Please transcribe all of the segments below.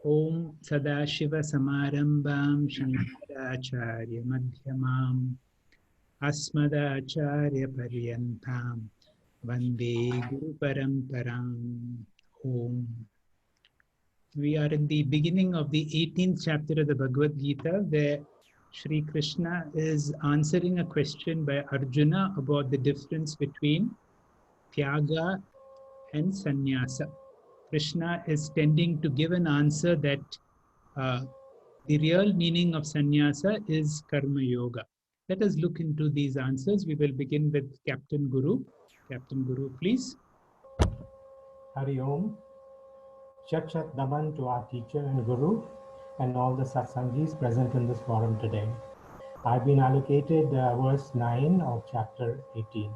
Om Sadashiva Samarambam Shankaracharya Madhyamam Asmadacharya Paryantam Vande Guru Paramparam. Om. We are in the beginning of the 18th chapter of the Bhagavad Gita, where Sri Krishna is answering a question by Arjuna about the difference between Tyaga and Sannyasa. Krishna is tending to give an answer that the real meaning of sannyasa is karma yoga. Let us look into these answers. We will begin with Captain Guru. Captain Guru, please. Hari Om. Chat Naman to our teacher and Guru and all the Satsangis present in this forum today. I've been allocated verse 9 of chapter 18.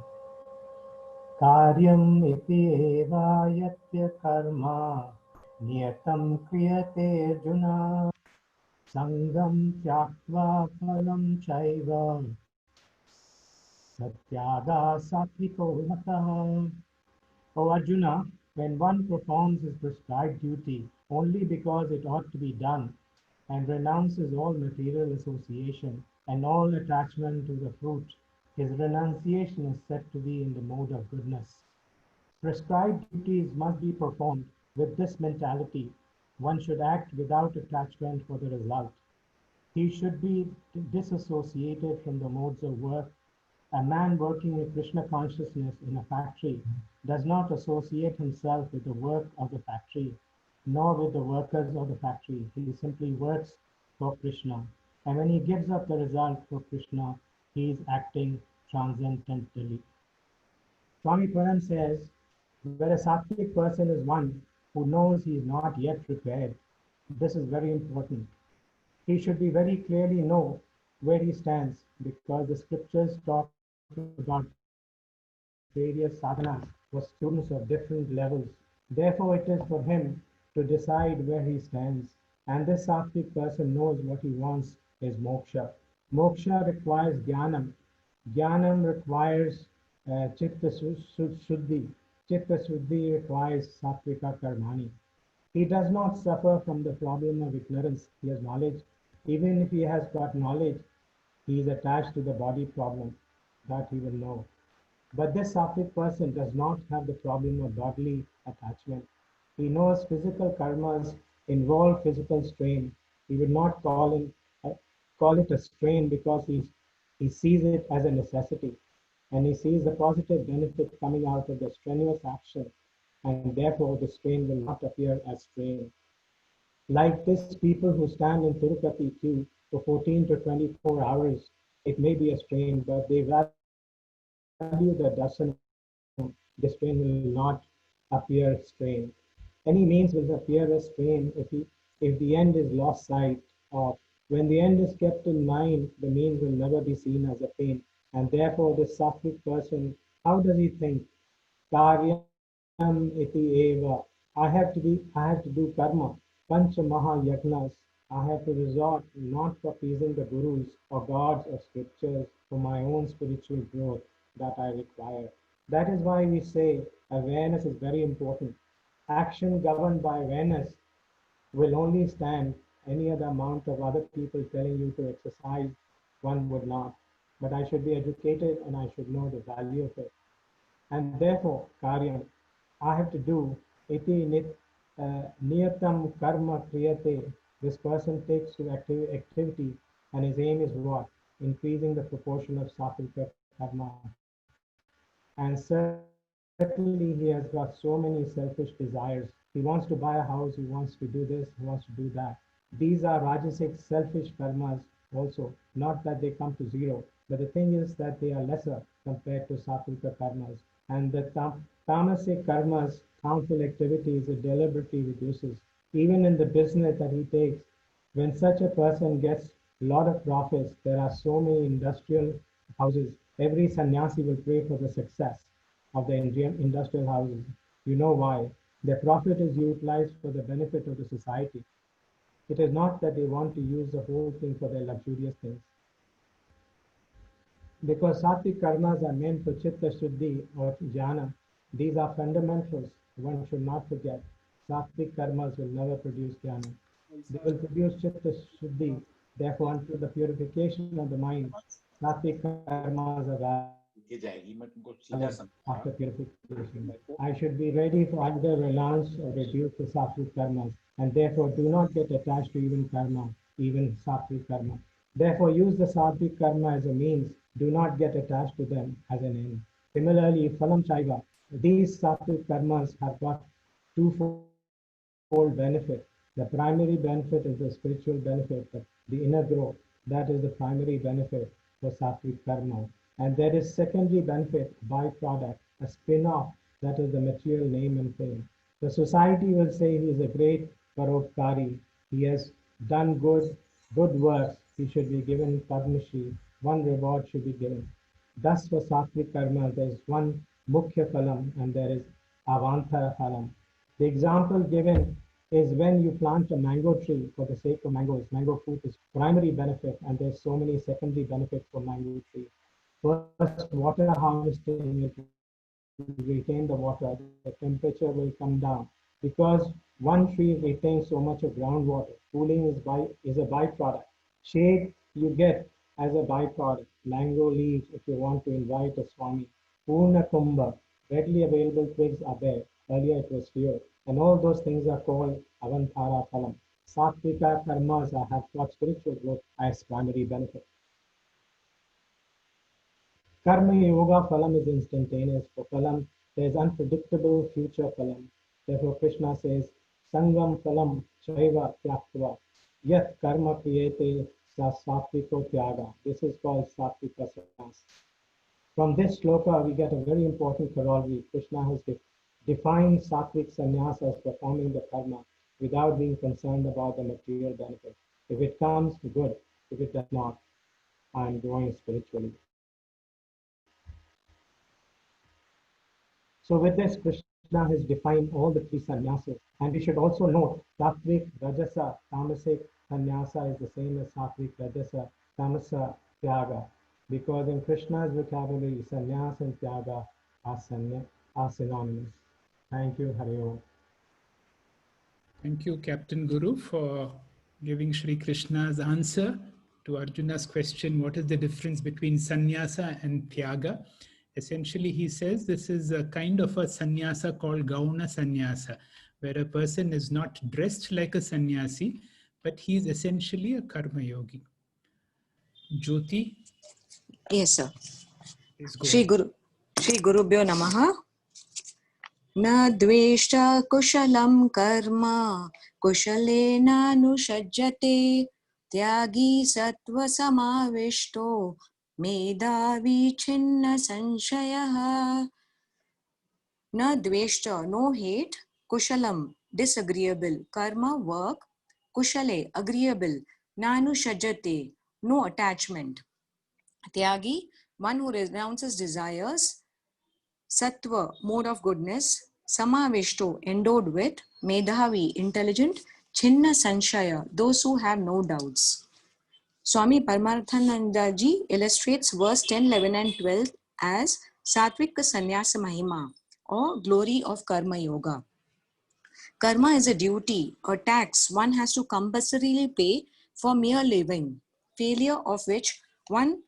Karyam iti eva yatya karma niyatam kriyate arjuna sangam tyaktva phalam chaiva satyaga satviko mataha. O Arjuna, when one performs his prescribed duty only because it ought to be done and renounces all material association and all attachment to the fruit, his renunciation is said to be in the mode of goodness. Prescribed duties must be performed with this mentality. One should act without attachment for the result. He should be disassociated from the modes of work. A man working with Krishna consciousness in a factory does not associate himself with the work of the factory, nor with the workers of the factory. He simply works for Krishna. And when he gives up the result for Krishna, he is acting transcendentally. Swami Param says, where a sattvic person is one who knows he is not yet prepared. This is very important. He should be very clearly know where he stands, because the scriptures talk about various sadhanas for students of different levels. Therefore, it is for him to decide where he stands. And this sattvic person knows what he wants is moksha. Moksha requires jnanam. Jnanam requires chitta shuddhi. Chitta shuddhi requires sattvika karmani. He does not suffer from the problem of ignorance. He has knowledge. Even if he has got knowledge, he is attached to the body problem that he will know. But this sattvic person does not have the problem of bodily attachment. He knows physical karmas involve physical strain. He would not call it a strain because he sees it as a necessity. And he sees the positive benefit coming out of the strenuous action. And therefore, the strain will not appear as strain. Like this, people who stand in Tirupati queue for 14 to 24 hours, it may be a strain, but they value the darshan. The strain will not appear strain. Any means will appear as strain if the end is lost sight of. When the end is kept in mind, the means will never be seen as a pain. And therefore, this sattvic person, how does he think? Karyam iti eva. I have to do karma. Pancha Maha Yajnas. I have to resort not for pleasing the gurus or gods or scriptures for my own spiritual growth that I require. That is why we say awareness is very important. Action governed by awareness will only stand. Any other amount of other people telling you to exercise, one would not. But I should be educated and I should know the value of it. And therefore, Karyam, I have to do iti niyatam karma kriyate. This person takes to activity and his aim is what? Increasing the proportion of sattvic karma. And certainly he has got so many selfish desires. He wants to buy a house, he wants to do this, he wants to do that. These are rajasic selfish karmas also. Not that they come to zero, but the thing is that they are lesser compared to sattvika karmas. And the tamasic karmas, harmful activities, it deliberately reduces. Even in the business that he takes, when such a person gets a lot of profits, there are so many industrial houses. Every sannyasi will pray for the success of the Indian industrial houses. You know why? Their profit is utilized for the benefit of the society. It is not that they want to use the whole thing for their luxurious things. Because sattvic karmas are meant for chitta shuddhi or jnana. These are fundamentals. One should not forget. Sattvic karmas will never produce jnana. They will produce chitta shuddhi. Therefore, until the purification of the mind, sattvic karmas are valid after purification. I should be ready to either renounce or reduce the sattvic karmas, and therefore do not get attached to even karma, even sattvic karma. Therefore, use the sattvic karma as a means. Do not get attached to them as an end. Similarly, phalam chaiva. These sattvic karmas have got twofold benefit. The primary benefit is the spiritual benefit, the inner growth. That is the primary benefit for sattvic karma. And there is secondary benefit, byproduct, a spin-off, that is the material name and fame. The society will say he is a great paropkari. He has done good works. He should be given Padma Shri. One reward should be given. Thus for sattvic karma, there is one mukhya phalam and there is avantara phalam. The example given is when you plant a mango tree for the sake of mangoes. Mango fruit is primary benefit, and there's so many secondary benefits for mango tree. First, water harvesting, it will retain the water, the temperature will come down because one tree retains so much of groundwater. Cooling is a byproduct. Shade you get as a byproduct. Mango leaves if you want to invite a Swami. Purna Kumbha, readily available twigs are there. Earlier it was fewer. And all those things are called Avantara Phalam. Sattvika karmas have got spiritual growth as primary benefit. Karma Yoga Phalam is instantaneous. For Phalam, there is unpredictable future Phalam. Therefore, Krishna says, Sangam Phalam Chaiva Tyaktva. Yat Karma Kriyete Sa Sattviko Tyaga. This is called Sattvika Sannyas. From this sloka, we get a very important corollary. Krishna has defined Sattvik Sannyas as performing the karma without being concerned about the material benefit. If it comes, good. If it does not, I am growing spiritually. So with this, Krishna has defined all the three sannyasas. And we should also note, Sattvic, Rajasa, Tamasic sannyasa is the same as Sattvic, Rajasa, Tamasa, Tyaga. Because in Krishna's vocabulary, sannyas and Tyaga are synonymous. Thank you, Hari Om. Thank you, Captain Guru, for giving Sri Krishna's answer to Arjuna's question, what is the difference between sannyasa and tyaga? Essentially, he says this is a kind of a sannyasa called Gauna sannyasa, where a person is not dressed like a sannyasi, but he is essentially a karma yogi. Jyoti? Yes, sir. Please go ahead. Shri Gurubhyo Namaha. Na dveshta kushalam karma kushalena nushajjate tyagi sattva samavishto medhavi chinna sanshayah. Na dveshta, no hate, kushalam, disagreeable, karma, work, kushale, agreeable, nanu shajate, no attachment. Tyagi, one who renounces desires, sattva, mode of goodness, samavishto, endowed with, medhavi, intelligent, chinna sanshaya, those who have no doubts. Swami Paramarthananda ji illustrates verse 10, 11 and 12 as Sattvika Sannyasa Mahima or glory of Karma Yoga. Karma is a duty, a tax one has to compulsorily pay for mere living, failure of which one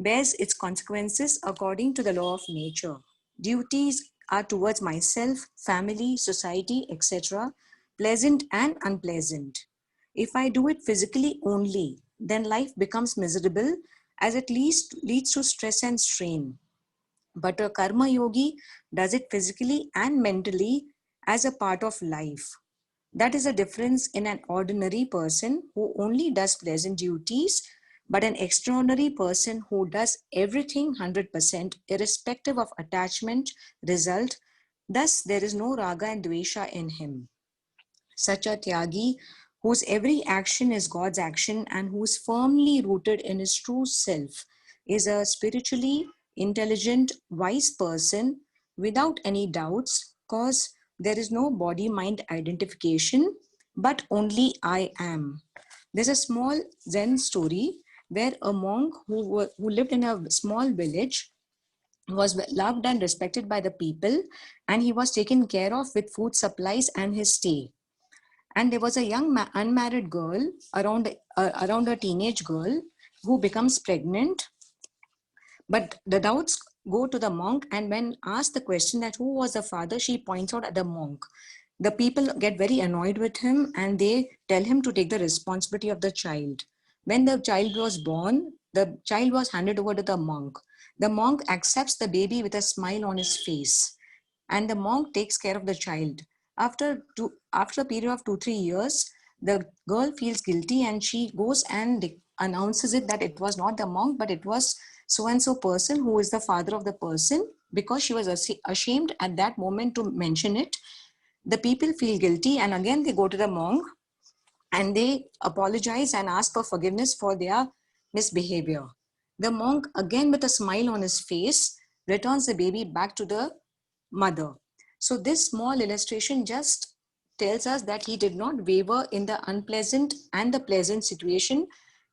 bears its consequences according to the law of nature. Duties are towards myself, family, society, etc., pleasant and unpleasant. If I do it physically only, then life becomes miserable as it leads to stress and strain. But a karma yogi does it physically and mentally as a part of life. That is a difference in an ordinary person who only does pleasant duties, but an extraordinary person who does everything 100% irrespective of attachment, result. Thus, there is no raga and dvesha in him. Such a tyagi, whose every action is God's action and who is firmly rooted in his true self, is a spiritually intelligent, wise person without any doubts, cause there is no body-mind identification, but only I am. There's a small Zen story where a monk who lived in a small village was loved and respected by the people, and he was taken care of with food supplies and his stay. And there was a young unmarried girl around a teenage girl who becomes pregnant. But the doubts go to the monk, and when asked the question that who was the father, she points out at the monk. The people get very annoyed with him and they tell him to take the responsibility of the child. When the child was born, the child was handed over to the monk. The monk accepts the baby with a smile on his face, and the monk takes care of the child. After a period of 2-3 years, the girl feels guilty and she goes and announces it that it was not the monk, but it was so and so person who is the father of the person, because she was ashamed at that moment to mention it. The people feel guilty and again they go to the monk and they apologize and ask for forgiveness for their misbehavior. The monk, again with a smile on his face, returns the baby back to the mother. So this small illustration just tells us that he did not waver in the unpleasant and the pleasant situation.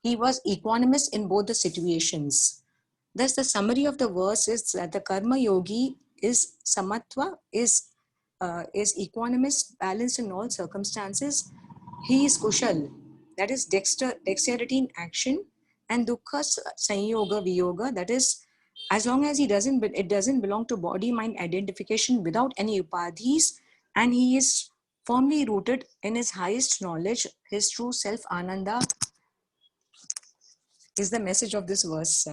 He was equanimous in both the situations. Thus, the summary of the verse is that the karma yogi is samatva, is equanimous, balanced in all circumstances. He is kushal, that is dexterity in action, and dukkha sanyoga viyoga, that is, as long as it doesn't belong to body mind identification without any upadhis, and he is firmly rooted in his highest knowledge, his true self ananda, is the message of this verse.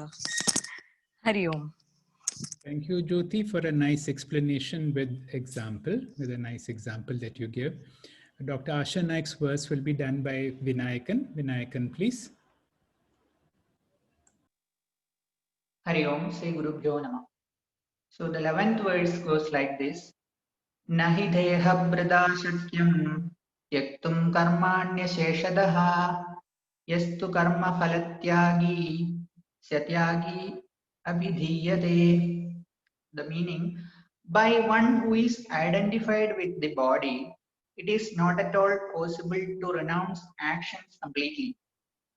Hari Om. Thank you, Jyoti, for a nice explanation with a nice example that you give. Dr. Asha Naik's verse will be done by Vinayakan. Vinayakan, please. Hari Om, Sri Guru Bhyo Namah. So the 11th verse goes like this. Nahi deha brada shakyam yaktum karmanya sheshadaha yastu karma phalatyagi satyagi abhidhiyate. The meaning, by one who is identified with the body, it is not at all possible to renounce actions completely.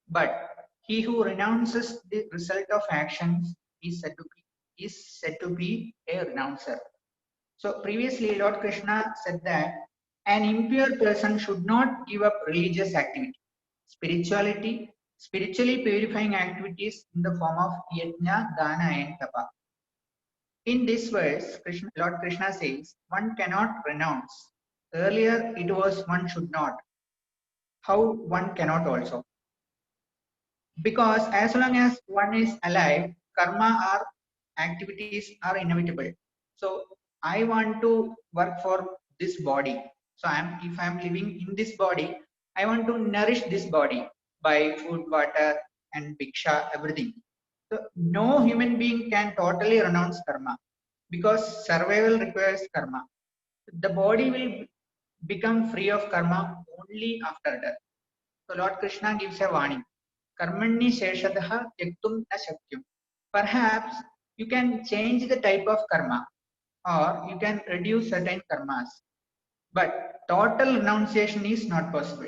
But he who renounces the result of actions is said to be a renouncer. So previously Lord Krishna said that an impure person should not give up religious activity, spiritually purifying activities in the form of yajna, dana and tapa. In this verse, Lord Krishna says, one cannot renounce. Earlier it was one should not. How one cannot also? Because as long as one is alive, karma or activities are inevitable. So I want to work for this body. So if I'm living in this body, I want to nourish this body by food, water, and bhiksha, everything. So no human being can totally renounce karma because survival requires karma. The body will become free of karma only after death. So Lord Krishna gives a warning. Karmanni sheshadaha yaktum na shakyam. Perhaps you can change the type of karma or you can reduce certain karmas. But total renunciation is not possible.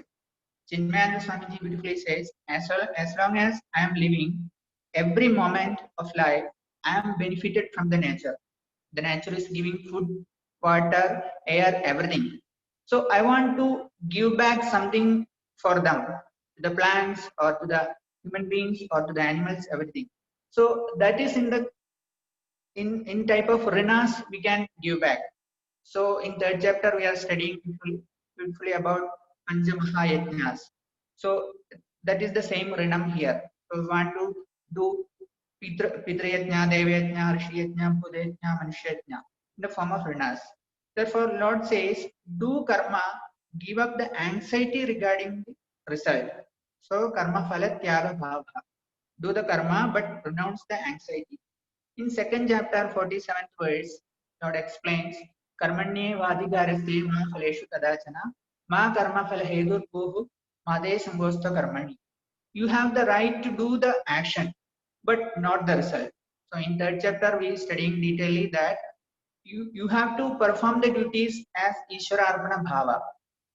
Chinmayananda Swamiji beautifully says, as long as I am living, every moment of life, I am benefited from the nature. The nature is giving food, water, air, everything. So I want to give back something for them, to the plants or to the human beings or to the animals, everything. So that is in type of renas we can give back. So in third chapter we are studying beautifully about Panchamaha. So that is the same renam here. So we want to do Pitrayajna, Devayajna, Rishiyajna, Budayajna, Manushayajna in the form of renas. Therefore, Lord says, do karma, give up the anxiety regarding the result. So karma phala tyaga bhava. Do the karma but renounce the anxiety. In second chapter, 47th verse, Lord explains, Karmanye vadigarasya ma phaleshu kadachana ma karma phala hedur bhuhu made sambosta karmani. You have the right to do the action, but not the result. So in third chapter, we studying detailedly that you have to perform the duties as Ishvara Arpana Bhava.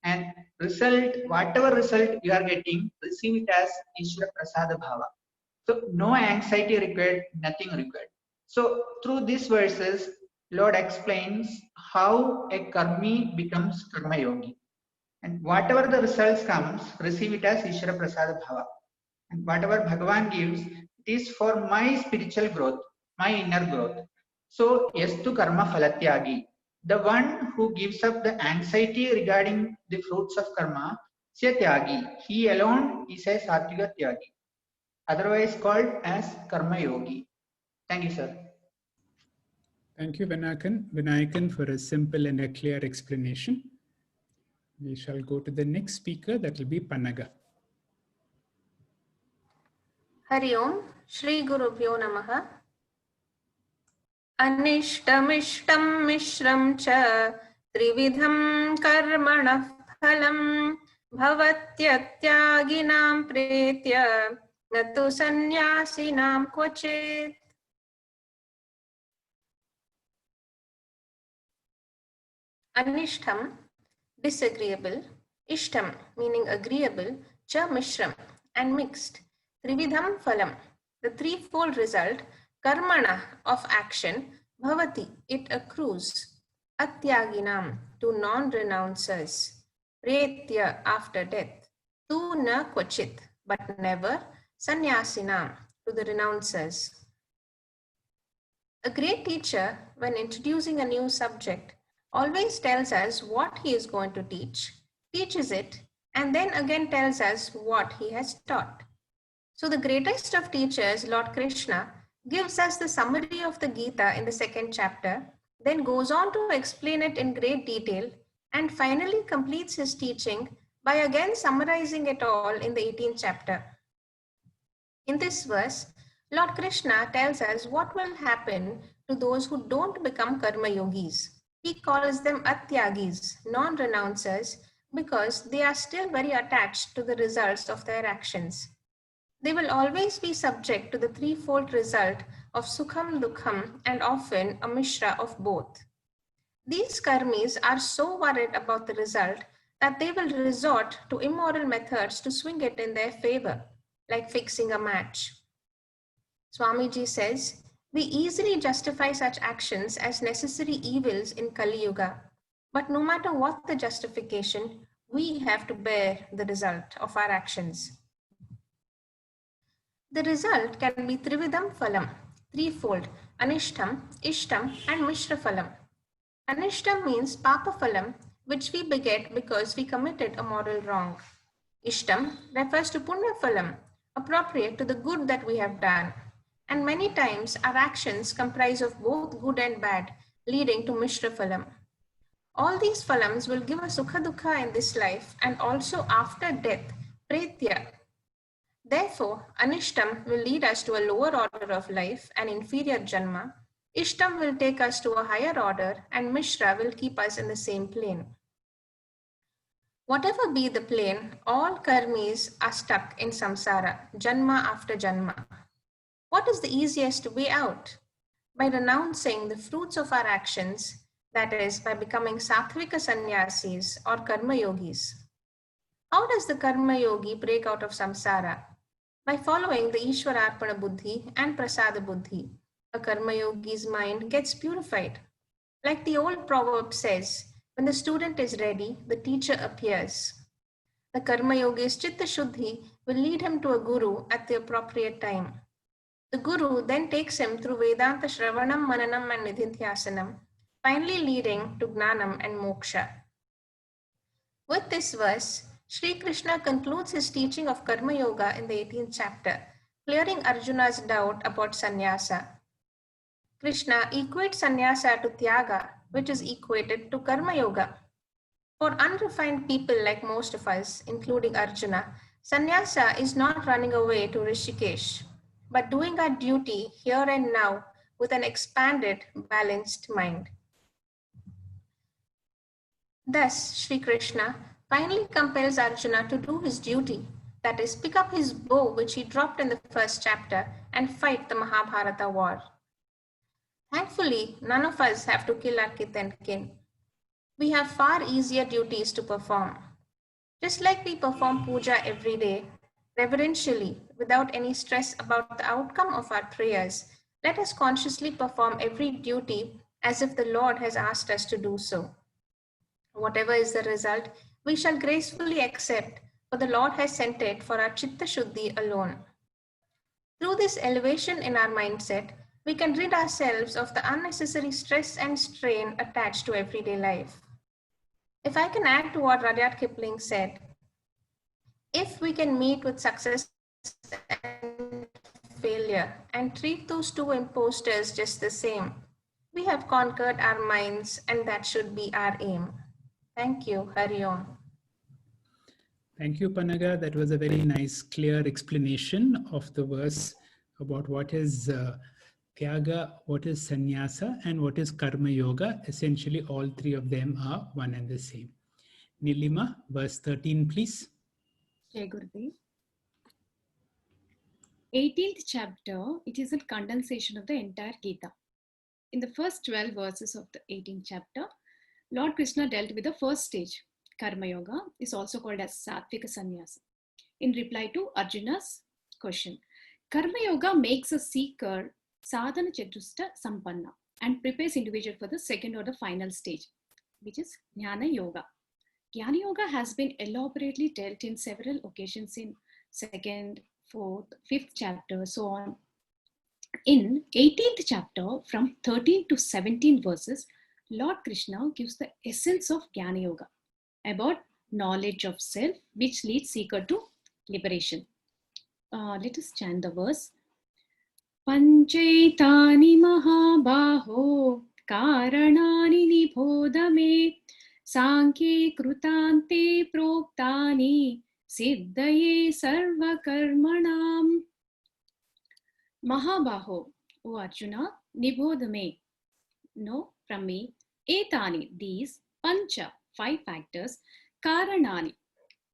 And result, whatever result you are getting, receive it as Ishvara Prasada Bhava. So no anxiety required, nothing required. So through these verses, Lord explains how a karmi becomes karma yogi. And whatever the results comes, receive it as Ishvara Prasada Bhava. And whatever Bhagavan gives, it is for my spiritual growth, my inner growth. So, yastu karma phalatyagi. The one who gives up the anxiety regarding the fruits of karma, syatyagi. He alone is a Satvika Tyagi, otherwise called as Karma Yogi. Thank you, sir. Thank you, Vinayakan, for a simple and a clear explanation. We shall go to the next speaker, that will be Panaga. Hari Om, Shri Gurubhyo Namaha. Anishtamishtam mishram cha trividham karmanah phalam bhavatyattyaginam pretya natu sannyasinam kvachit. Anishtam, disagreeable, ishtam, meaning agreeable, cha mishram, and mixed, trividham phalam, the threefold result, karmana, of action, bhavati, it accrues, attyaginam, to non-renouncers, pretya, after death, tu na kvachit, but never, sannyasinam, to the renouncers. A great teacher, when introducing a new subject, always tells us what he is going to teach, teaches it, and then again tells us what he has taught. So the greatest of teachers, Lord Krishna, gives us the summary of the Gita in the 2nd chapter, then goes on to explain it in great detail, and finally completes his teaching by again summarizing it all in the 18th chapter. In this verse, Lord Krishna tells us what will happen to those who don't become karma yogis. He calls them atyagis, non-renouncers, because they are still very attached to the results of their actions. They will always be subject to the threefold result of sukham, dukham, and often a mishra of both. These karmis are so worried about the result that they will resort to immoral methods to swing it in their favor, like fixing a match. Swamiji says, we easily justify such actions as necessary evils in Kali Yuga, but no matter what the justification, we have to bear the result of our actions. The result can be Trividham Phalam, threefold, Anishtam, Ishtam, and Mishra Phalam. Anishtam means Papa Phalam, which we beget because we committed a moral wrong. Ishtam refers to Punya Phalam, appropriate to the good that we have done. And many times our actions comprise of both good and bad, leading to Mishra Phalam. All these phalams will give us Sukha Dukha in this life and also after death, Pretya. Therefore, Anishtam will lead us to a lower order of life, an inferior Janma. Ishtam will take us to a higher order, and Mishra will keep us in the same plane. Whatever be the plane, all karmis are stuck in samsara, Janma after Janma. What is the easiest way out? By renouncing the fruits of our actions, that is, by becoming Sattvika Sannyasis or Karma Yogis. How does the Karma Yogi break out of samsara? By following the Ishwararpana Buddhi and Prasada Buddhi, a Karma Yogi's mind gets purified. Like the old proverb says, when the student is ready, the teacher appears. The Karma Yogi's Chitta Shuddhi will lead him to a guru at the appropriate time. The guru then takes him through Vedanta Shravanam, Mananam, and Nididhyasanam, finally leading to Gnanam and Moksha. With this verse, Sri Krishna concludes his teaching of Karma Yoga in the 18th chapter, clearing Arjuna's doubt about sannyasa. Krishna equates sannyasa to Tyaga, which is equated to Karma Yoga. For unrefined people like most of us, including Arjuna, sannyasa is not running away to Rishikesh, but doing our duty here and now with an expanded, balanced mind. Thus, Sri Krishna finally compels Arjuna to do his duty, that is, pick up his bow which he dropped in the 1st chapter and fight the Mahabharata war. Thankfully, none of us have to kill our kith and kin. We have far easier duties to perform. Just like we perform puja every day, reverentially, without any stress about the outcome of our prayers, let us consciously perform every duty as if the Lord has asked us to do so. Whatever is the result, we shall gracefully accept, for the Lord has sent it for our Chitta Shuddhi alone. Through this elevation in our mindset, we can rid ourselves of the unnecessary stress and strain attached to everyday life. If I can add to what Rudyard Kipling said, if we can meet with success and failure and treat those two imposters just the same, we have conquered our minds, and that should be our aim. Thank you. Hari Om. Thank you, Panaga. That was a very nice, clear explanation of the verse about what is Tyaga, what is Sannyasa, and what is Karma Yoga. Essentially, all three of them are one and the same. Nilima, verse 13, please. Jai Gurudev. 18th chapter, it is a condensation of the entire Gita. In the first 12 verses of the 18th chapter, Lord Krishna dealt with the first stage. Karma Yoga is also called as Sattvika Sannyasa. In reply to Arjuna's question, Karma Yoga makes a seeker sadhana chatusta sampanna and prepares individual for the second or the final stage, which is Jnana Yoga. Jnana Yoga has been elaborately dealt in several occasions in 2nd, 4th, 5th chapter, so on. In 18th chapter, from 13 to 17 verses, Lord Krishna gives the essence of Jnana Yoga about knowledge of self, which leads seeker to liberation. Let us chant the verse. Panchaitani mahabaho karanani nibodhame Sankhe krutante proktani siddhaye sarva karmanam. Mahabaho, O Arjuna, nibodhame, know from me, etani, these, pancha, 5 factors, karanani,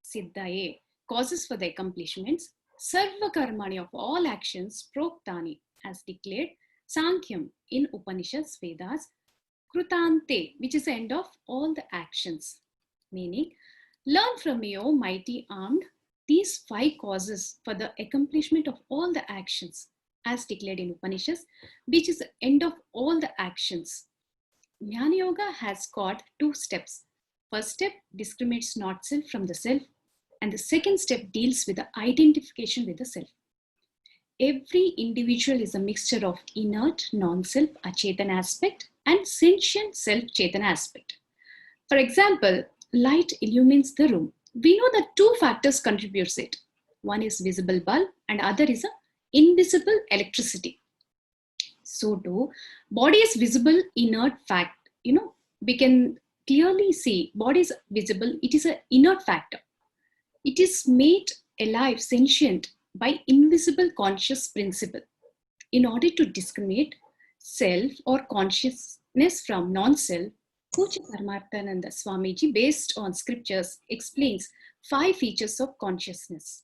siddhaye, causes for the accomplishments, sarva karmani, of all actions, proktani, as declared, Sankyam in Upanishads, Vedas, krutante, which is the end of all the actions. Meaning, learn from me, O mighty armed, these 5 causes for the accomplishment of all the actions, as declared in Upanishads, which is the end of all the actions. Jnana Yoga has got 2 steps. First step discriminates not self from the self, and the second step deals with the identification with the self. Every individual is a mixture of inert, non-self, achetana aspect, and sentient self-chetana aspect. For example, light illumines the room. We know that 2 factors contributes it. One is visible bulb and other is a invisible electricity. So too, body is visible inert fact. We can clearly see body is visible. It is an inert factor. It is made alive, sentient by invisible conscious principle. In order to discriminate self or consciousness from non-self, Pujya Paramarthananda Swamiji, based on scriptures, explains 5 features of consciousness.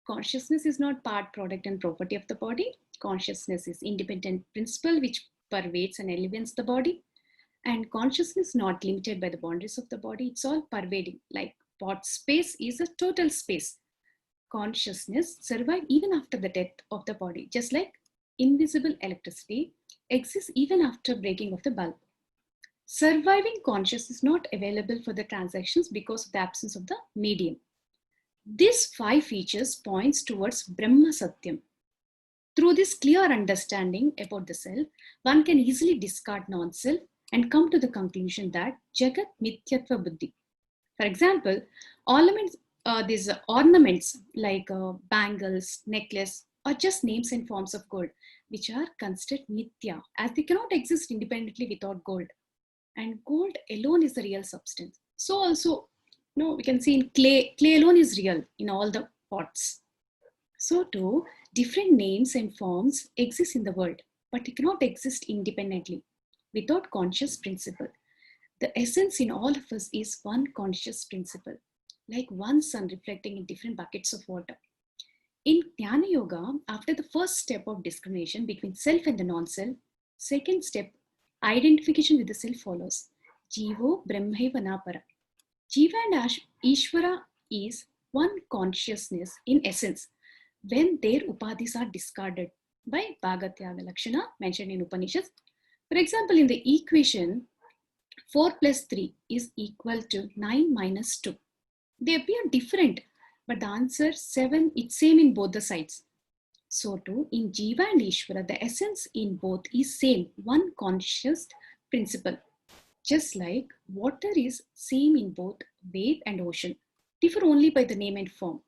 Consciousness is not part, product, and property of the body. Consciousness is independent principle which pervades and elevates the body. And consciousness is not limited by the boundaries of the body. It's all pervading. Like pot space is a total space. Consciousness survives even after the death of the body, just like invisible electricity exists even after breaking of the bulb. Surviving consciousness is not available for the transactions because of the absence of the medium. These 5 features points towards Brahma Satyam. Through this clear understanding about the self, one can easily discard non-self and come to the conclusion that Jagat Mithyatva Buddhi. For example, these ornaments like bangles, necklace, are just names and forms of gold, which are considered Mithya, as they cannot exist independently without gold. And gold alone is the real substance. So also, we can see in clay alone is real in all the pots. So too, different names and forms exist in the world, but they cannot exist independently without conscious principle. The essence in all of us is one conscious principle, like one sun reflecting in different buckets of water. In Jnana Yoga, after the first step of discrimination between self and the non-self, second step, identification with the self follows. Jivo Brahmaiva Napara. Jiva and Ishvara is one consciousness in essence when their upadhis are discarded by Bhagatyaga Lakshana mentioned in Upanishads. For example, in the equation 4 plus 3 is equal to 9 minus 2. They appear different, but the answer 7 is same in both the sides. So too, in Jiva and Ishvara, the essence in both is same, one conscious principle. Just like water is same in both wave and ocean, differ only by the name and form.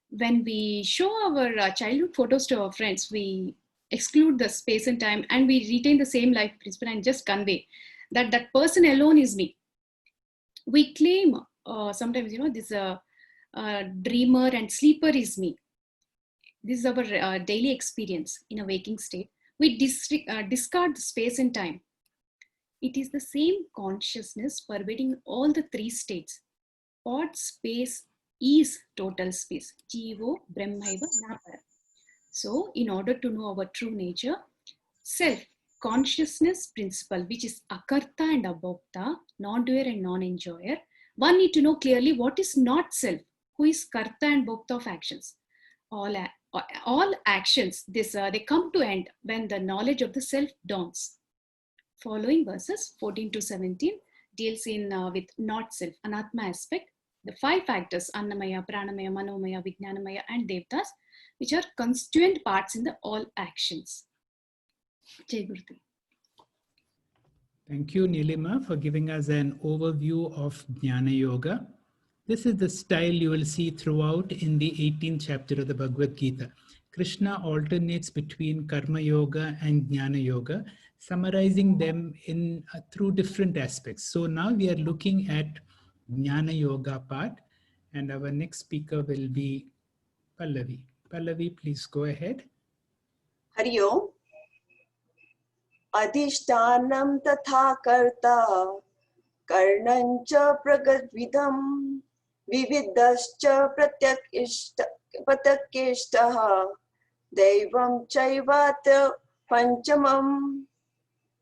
When we show our childhood photos to our friends, we exclude the space and time and we retain the same life principle and just convey that that person alone is me. We claim sometimes, this dreamer and sleeper is me. This is our daily experience in a waking state. We discard the space and time. It is the same consciousness pervading all the three states. What space is total space? Jivo Brahmaiva Napara. So, in order to know our true nature, self, consciousness principle, which is akarta and abhokta, non-doer and non-enjoyer, one need to know clearly what is not self, who is karta and bhokta of actions. All actions, they come to end when the knowledge of the self dawns. Following verses 14 to 17 deals in with not self, anatma aspect, the 5 factors, Annamaya, Pranamaya, Manomaya, Vijnanamaya, and Devtas, which are constituent parts in the all actions. Jai Gurudev. Thank you, Nilima, for giving us an overview of Jnana Yoga. This is the style you will see throughout in the 18th chapter of the Bhagavad Gita. Krishna alternates between Karma Yoga and Jnana Yoga, summarizing them through different aspects. So now we are looking at Jnana Yoga part, and our next speaker will be Pallavi. Pallavi, please go ahead. Hari Om. Adhishtanam tatha karta karnancha pragadvidam vividascha pratyakishtaha devam chaivata panchamam.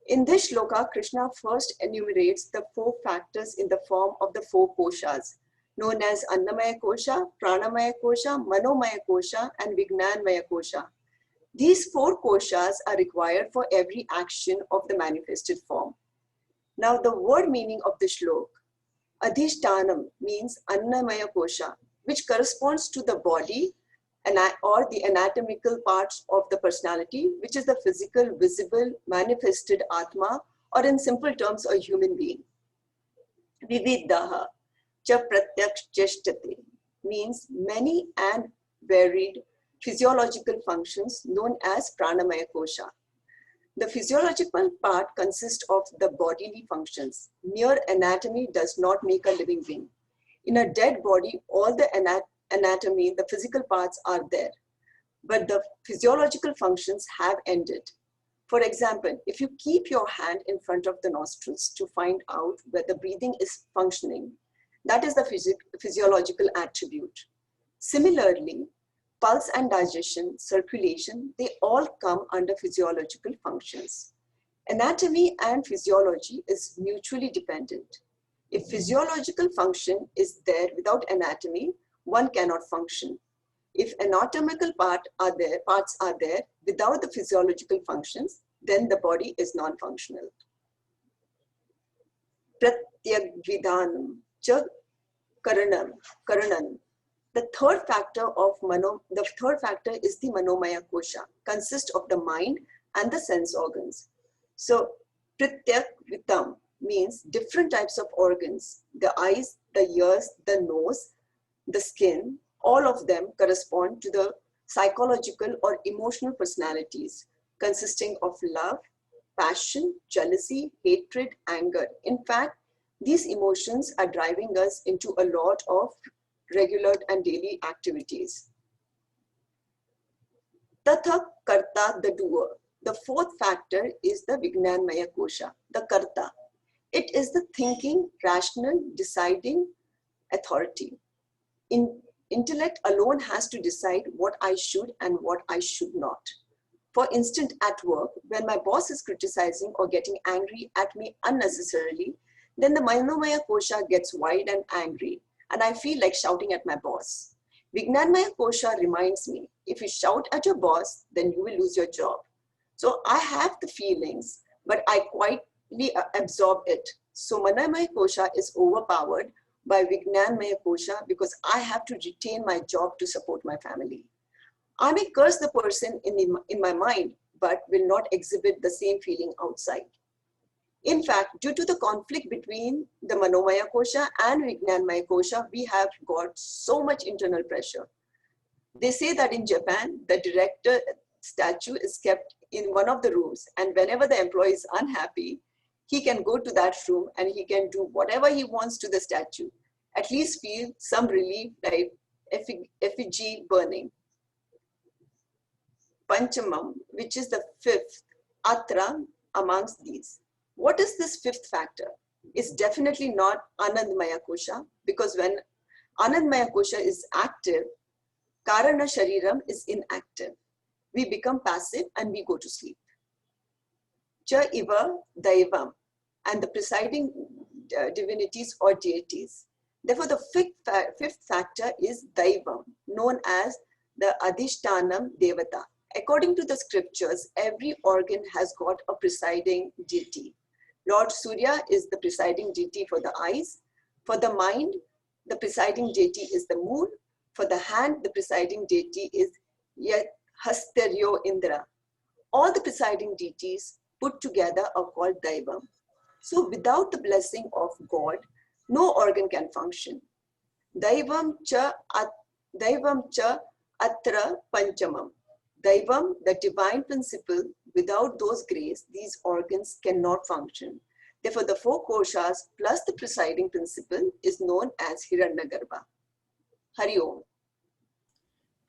In this shloka, Krishna first enumerates the 4 factors in the form of the 4 koshas, known as Annamaya Kosha, Pranamaya Kosha, Manomaya Kosha, and Vijnanmaya Kosha. These 4 koshas are required for every action of the manifested form. Now, the word meaning of the shlok, Adhishtanam, means Annamaya Kosha, which corresponds to the body or the anatomical parts of the personality, which is the physical, visible, manifested Atma, or in simple terms, a human being. Vividdaha cha pratyakshcheshtate means many and varied physiological functions known as Pranamaya Kosha. The physiological part consists of the bodily functions. Mere anatomy does not make a living being. In a dead body, all the anatomy, the physical parts are there, but the physiological functions have ended. For example, if you keep your hand in front of the nostrils to find out whether breathing is functioning, that is the physiological attribute. Similarly, pulse and digestion, circulation, they all come under physiological functions. Anatomy and physiology is mutually dependent. If physiological function is there without anatomy, one cannot function. If anatomical parts are there without the physiological functions, then the body is non-functional. Pratyagvidhanam cha karanam. The third factor is the Manomaya Kosha, consists of the mind and the sense organs. So Pratyagvidam means different types of organs, the eyes, the ears, the nose, the skin, all of them correspond to the psychological or emotional personalities consisting of love, passion, jealousy, hatred, anger. In fact, these emotions are driving us into a lot of regular and daily activities. Tatha karta, the doer. The 4th factor is the Vijnanmaya Kosha, the karta. It is the thinking, rational, deciding authority. Intellect alone has to decide what I should and what I should not. For instance, at work, when my boss is criticizing or getting angry at me unnecessarily, then the Manomaya Kosha gets wide and angry, and I feel like shouting at my boss. Vijnanmaya Kosha reminds me, if you shout at your boss, then you will lose your job. So I have the feelings, but I quietly absorb it. So Manamaya Kosha is overpowered by Vijnanmaya Kosha because I have to retain my job to support my family. I may curse the person in my mind, but will not exhibit the same feeling outside. In fact, due to the conflict between the Manomaya Kosha and Vijnanmaya Kosha, we have got so much internal pressure. They say that in Japan, the director statue is kept in one of the rooms, and whenever the employee is unhappy, he can go to that room and he can do whatever he wants to the statue, at least feel some relief like effigy burning. Panchamam, which is the fifth, Atra amongst these. What is this fifth factor? It's definitely not Anandmaya Kosha, because when Anandmaya Kosha is active, Karana Shariram is inactive. We become passive and we go to sleep. Cha Iva Daivam, and the presiding divinities or deities. Therefore, the fifth factor is Daivam, known as the Adhishtanam Devata. According to the scriptures, every organ has got a presiding deity. Lord Surya is the presiding deity for the eyes. For the mind, the presiding deity is the moon. For the hand, the presiding deity is Hastaryo Indra. All the presiding deities put together are called Daivam. So without the blessing of God, no organ can function. Daivam cha atra panchamam. Daivam, the divine principle, without those grace, these organs cannot function. Therefore, the four koshas plus the presiding principle is known as Hiranyagarbha. Hari Om.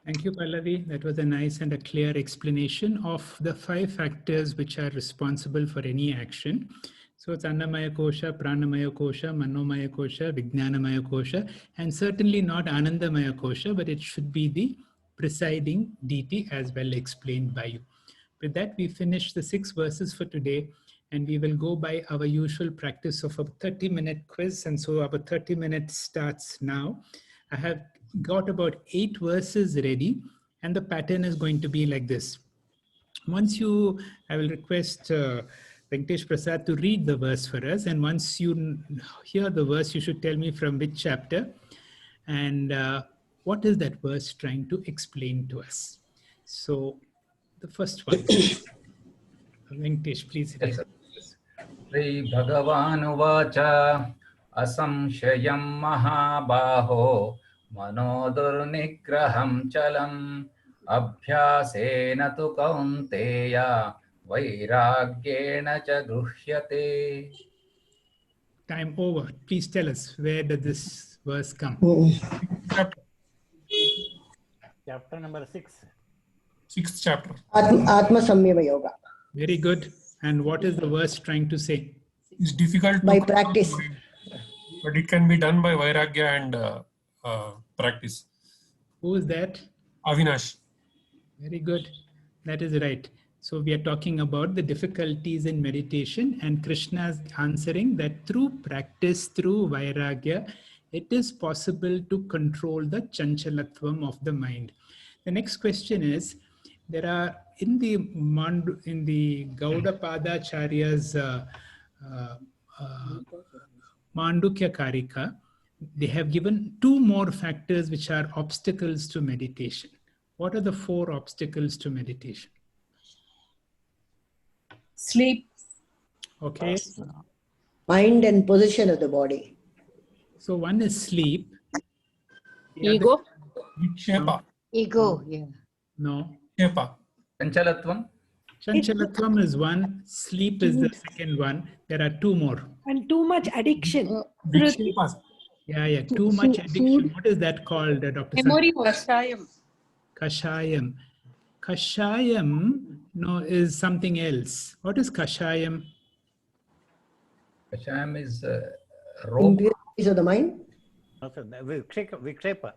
Thank you, Pallavi. That was a nice and a clear explanation of the 5 factors which are responsible for any action. So it's Annamaya Kosha, Pranamaya Kosha, Manomaya Kosha, Vijnanamaya Kosha, and certainly not Anandamaya Kosha, but it should be the presiding deity as well explained by you. With that, we finish the 6 verses for today, and we will go by our usual practice of a 30-minute quiz. And so our 30 minutes starts now. I have got about 8 verses ready, and the pattern is going to be like this. I will request Venkatesh Prasad to read the verse for us. And once you hear the verse, you should tell me from which chapter and what is that verse trying to explain to us. So the first one, Venkatesh, please read. Sri Bhagavan Uvacha Asamshayam Mahabaho Manodurnigraham Chalam Abhyasena tu Kaunteya Vairagyena cha Gruhyate. Time over. Please tell us, where did this verse come? Chapter number 6. 6th chapter. Atma Samyama Yoga. Very good. And what is the verse trying to say? It's difficult By practice. But it can be done by Vairagya and practice. Who is that? Avinash. Very good. That is right. So we are talking about the difficulties in meditation, and Krishna is answering that through practice, through Vairagya, it is possible to control the chanchalatvam of the mind. The next question is, there are in the Gaudapadacharya's Mandukya Karika, they have given 2 more factors which are obstacles to meditation. What are the 4 obstacles to meditation? Sleep. Okay. Mind and position of the body. So one is sleep. Ego. Vikshepa. Ego, yeah. No. Vikshepa. Chanchalatvam. Chanchalatvam is one. Sleep is the second one. There are 2 more. And too much addiction. Vikshepa. Yeah. Too much addiction. What is that called, Dr. Memory Kashayam. Kashayam. Kashayam, no, is something else. What is Kashayam? Kashayam is rope. Is of the mind? Vikshepa.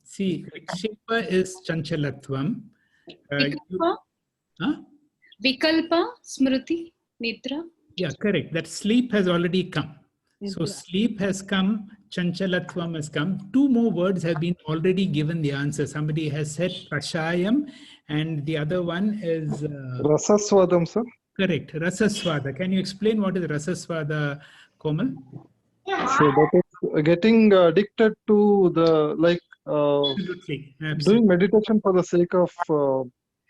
See, Vikshepa is Chanchalatvam. Vikalpa, Smriti, Nidra. Yeah, correct. That sleep has already come. So sleep has come, Chanchalatvam has come. 2 more words have been already given the answer. Somebody has said Kashayam, and the other one is... Rasaswadam, sir. Correct. Rasaswada. Can you explain what is Rasaswada, Komal? So that is getting addicted to the Absolutely. doing meditation for the sake of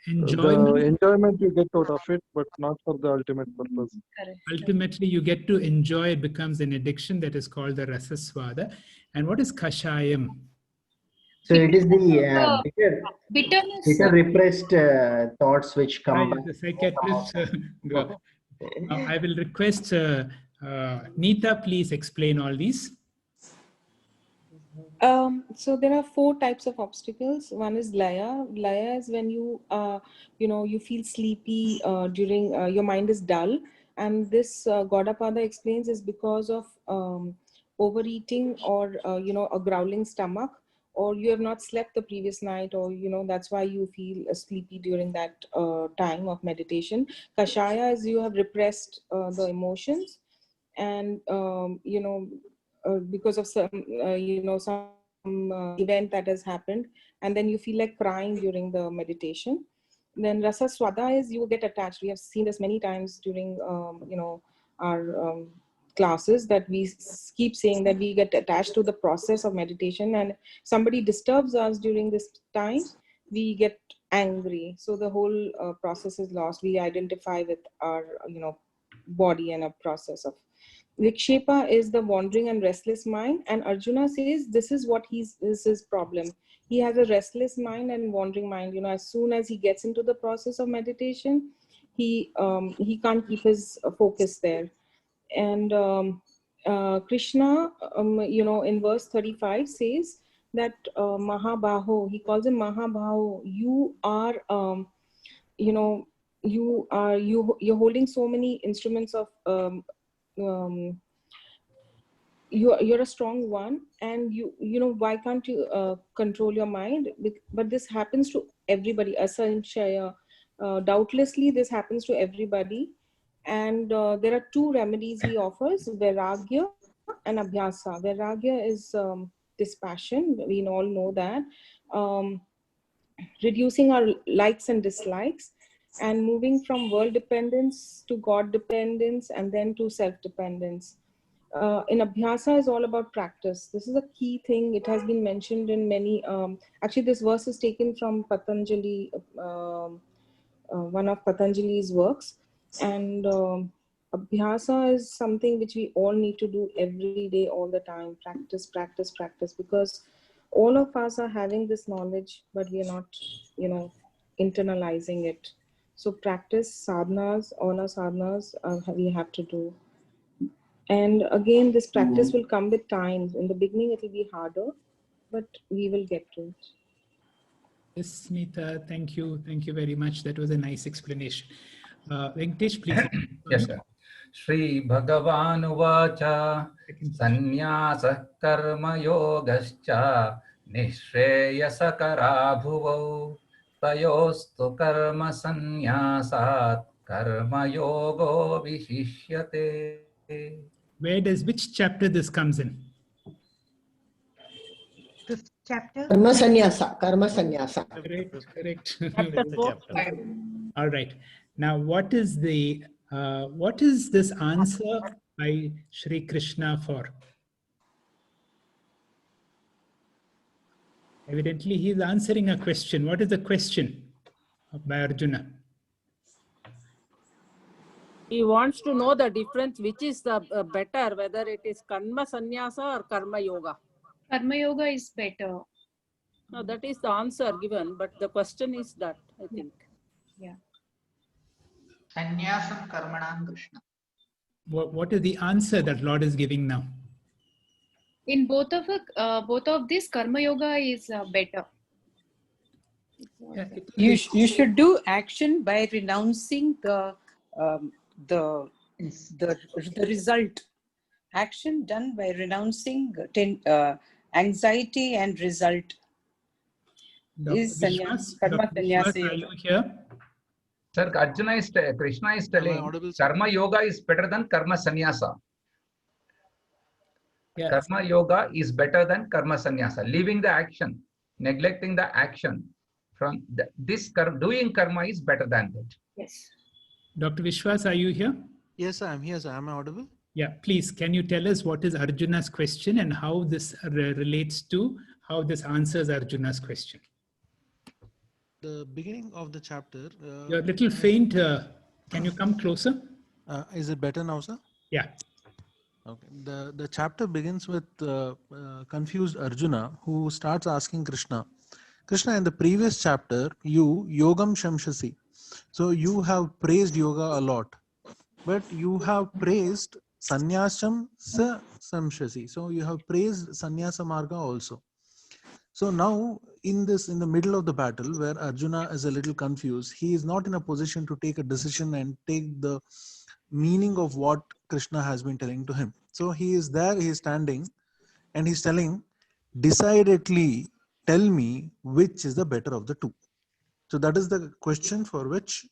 Enjoyment. the enjoyment you get out of it, but not for the ultimate purpose. Correct. Ultimately, you get to enjoy. It becomes an addiction that is called the Rasaswada. And what is Kashayam? So it is the bitterness. bitter repressed thoughts which come back. The psychiatrist. Go. I will request Neeta, please explain all these. So there are 4 types of obstacles. One is laya. Laya is when you you feel sleepy during your mind is dull, and this Gaudapada explains is because of overeating or a growling stomach, or you have not slept the previous night, or that's why you feel sleepy during that time of meditation. Kashaya is you have repressed the emotions, and because of some some event that has happened, and then you feel like crying during the meditation. Then Rasa Swada is you get attached. We have seen this many times during our classes, that we keep saying that we get attached to the process of meditation, and somebody disturbs us during this time, we get angry. So the whole process is lost. We identify with our body and a process of Vikshepa is the wandering and restless mind, and Arjuna says this is what this is his problem. He has a restless mind and wandering mind. As soon as he gets into the process of meditation, he can't keep his focus there. And Krishna, in verse 35 says that Mahabaho, he calls him Mahabaho. You are, you're holding so many instruments of. You're a strong one, and why can't you control your mind? But this happens to everybody. Asanshaya, doubtlessly this happens to everybody, and there are 2 remedies he offers: Vairagya and Abhyasa. Vairagya is dispassion. We all know that. Reducing our likes and dislikes, and moving from world dependence to God dependence, and then to self-dependence. In Abhyasa is all about practice. This is a key thing. It has been mentioned in many, actually this verse is taken from Patanjali, one of Patanjali's works. And Abhyasa is something which we all need to do every day, all the time. Practice, practice, practice, because all of us are having this knowledge, but we are not, internalizing it. So practice sadhanas, all our sadhanas we have to do. And again, this practice will come with time. In the beginning, it will be harder, but we will get to it. Yes, Neeta, thank you. Thank you very much. That was a nice explanation. Venkatesh, please. Yes, sir. Shri Bhagavan Uvacha Sannyasa Karma Yogascha Nishreyasakara Bhuvau Tayostu Karma Sannyasat Karma Yogo Vishishyate. Which chapter this comes in? This chapter? Karma sannyasa. Karma sannyasa. Correct. Chapter 4. All right. Now, what is this answer by Shri Krishna for? Evidently, he is answering a question. What is the question by Arjuna? He wants to know the difference, which is the better, whether it is karma sannyasa or karma yoga. Karma yoga is better. No, that is the answer given, but the question is that, I think. Yeah. Sannyasam karmanam Krishna. What is the answer that Lord is giving now? In both of these, karma yoga is better. You should do action by renouncing the result. Action done by renouncing anxiety and result. Is sannyas, karma sannyasa. Are you here? Sir, Krishna is telling karma yoga is better than karma sannyasa. Yes. Karma yoga is better than karma sannyasa. Leaving the action, neglecting the action, from doing karma is better than that. Yes. Dr. Vishwas, are you here? Yes, I am here, sir. Am I audible? Yeah, please, can you tell us what is Arjuna's question and how this relates to how this answers Arjuna's question? The beginning of the chapter. You're a little faint. Can you come closer? Is it better now, sir? Yeah. Okay. The chapter begins with confused Arjuna, who starts asking Krishna, in the previous chapter, you yogam shamshasi. So you have praised yoga a lot, but you have praised sannyasam sa samshasi. So you have praised sannyasa marga also. So now in the middle of the battle where Arjuna is a little confused, he is not in a position to take a decision and take the meaning of what Krishna has been telling to him. So he is there, he is standing and he's telling, decidedly tell me which is the better of the two. So that is the question for which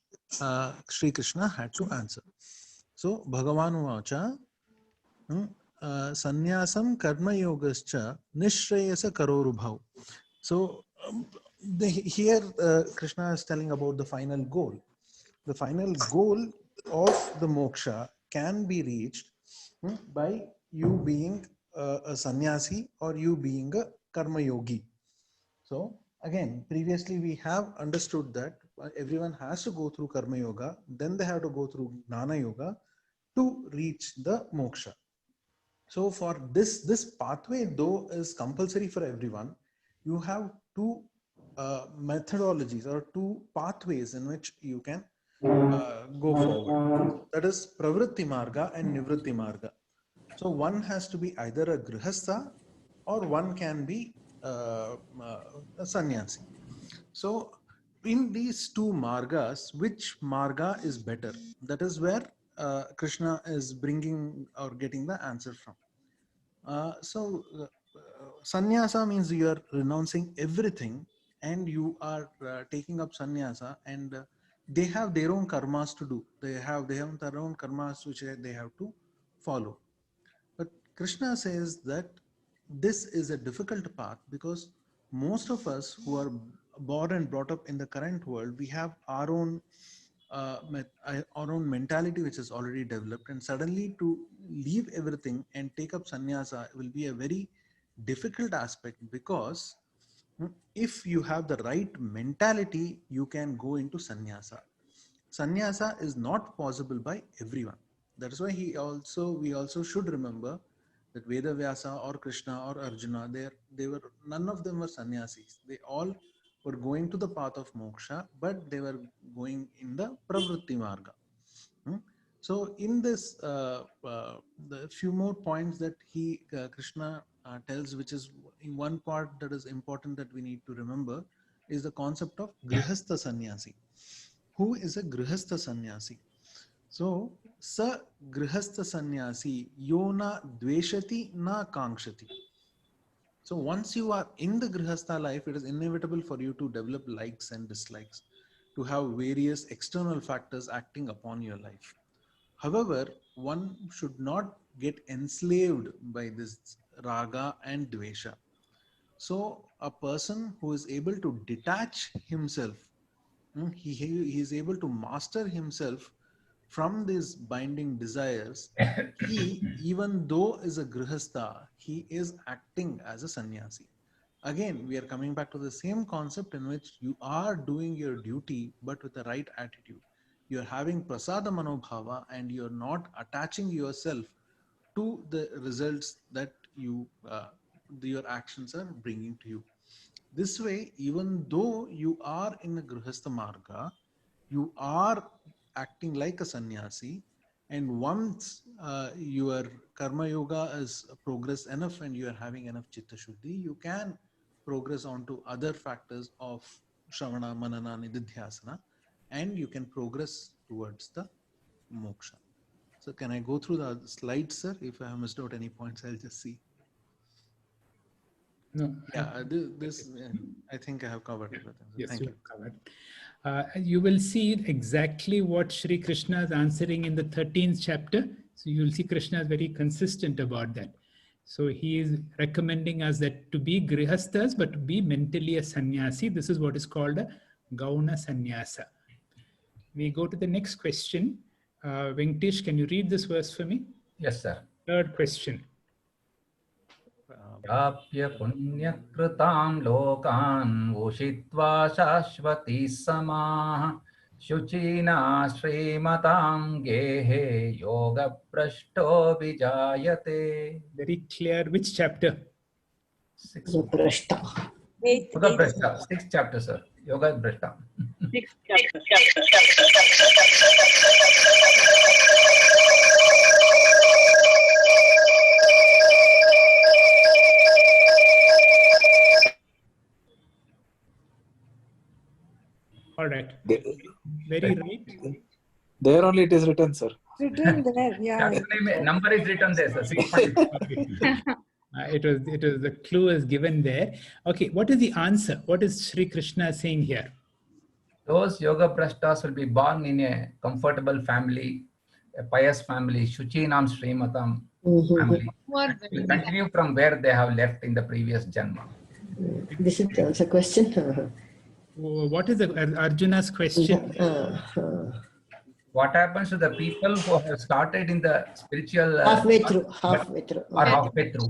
Sri Krishna had to answer. So Bhagavan Vacha Sannyasam Karma Yogascha Nishreyasa Karorubhav. So here Krishna is telling about the final goal. The final goal of the moksha can be reached by you being a sannyasi or you being a karma yogi. So again, previously we have understood that everyone has to go through karma yoga, then they have to go through gnana yoga to reach the moksha. So for this pathway though is compulsory for everyone, you have two methodologies or two pathways in which you can go forward. That is pravritti marga and nivritti marga. So one has to be either a grihastha or one can be a sannyasi. So in these two margas, which marga is better? That is where Krishna is bringing or getting the answer from. Sannyasa means you are renouncing everything and you are taking up sannyasa, and they have their own karmas to do. They have their own karmas which they have to follow. But Krishna says that this is a difficult path because most of us who are born and brought up in the current world, we have our own mentality which is already developed, and suddenly to leave everything and take up sannyasa will be a very difficult aspect, because if you have the right mentality, you can go into sannyasa. Sannyasa is not possible by everyone. That is why we also should remember that Vedavyasa or Krishna or Arjuna, none of them were sannyasis. They all were going to the path of moksha, but they were going in the pravritti marga. So in this, the few more points that Krishna tells, which is in one part that is important that we need to remember, is the concept of grihastha sannyasi. Who is a grihastha sannyasi? So, sa grihastha sannyasi yona dveshati na kankshati. So once you are in the grihastha life, it is inevitable for you to develop likes and dislikes, to have various external factors acting upon your life. However, one should not get enslaved by this raga and dvesha. So a person who is able to detach himself, he is able to master himself from these binding desires, he, even though is a grihastha, he is acting as a sannyasi. Again, we are coming back to the same concept in which you are doing your duty, but with the right attitude. You are having prasada manobhava and you are not attaching yourself to the results that your actions are bringing to you. This way, even though you are in a grihastha marga, you are acting like a sannyasi, and once your karma yoga is progress enough and you are having enough chitta shuddhi, you can progress on to other factors of shravana, manana, nididhyasana, and you can progress towards the moksha. So can I go through the slides, sir? If I have missed out any points, I'll just see. No. Yeah, I think I have covered everything. So yes, thank you. Covered. You will see exactly what Sri Krishna is answering in the 13th chapter. So you will see Krishna is very consistent about that. So he is recommending us that to be grihasthas, but to be mentally a sannyasi. This is what is called a gauna sannyasa. we go to the next question. Venkatesh, can you read this verse for me? Yes, sir. Third question. Prapya punyakritam lokan ushitva shashvati samah shuchina srimatam gehe yoga prashto vijayate. Very clear. Which chapter? Yoga Prashta. Sixth chapter, sir. Yoga Prashta. Sixth chapter. All right. Very right. There only it is written, sir. Written there, yeah. Number is written there, sir. It was the clue is given there. Okay, what is the answer? What is Sri Krishna saying here? Those yoga prashtas will be born in a comfortable family, a pious family, Shuchinam Srimatam family. Will continue from where they have left in the previous janma. This is also a question. What is Arjuna's question? What happens to the people who have started in the spiritual halfway through. Or halfway through.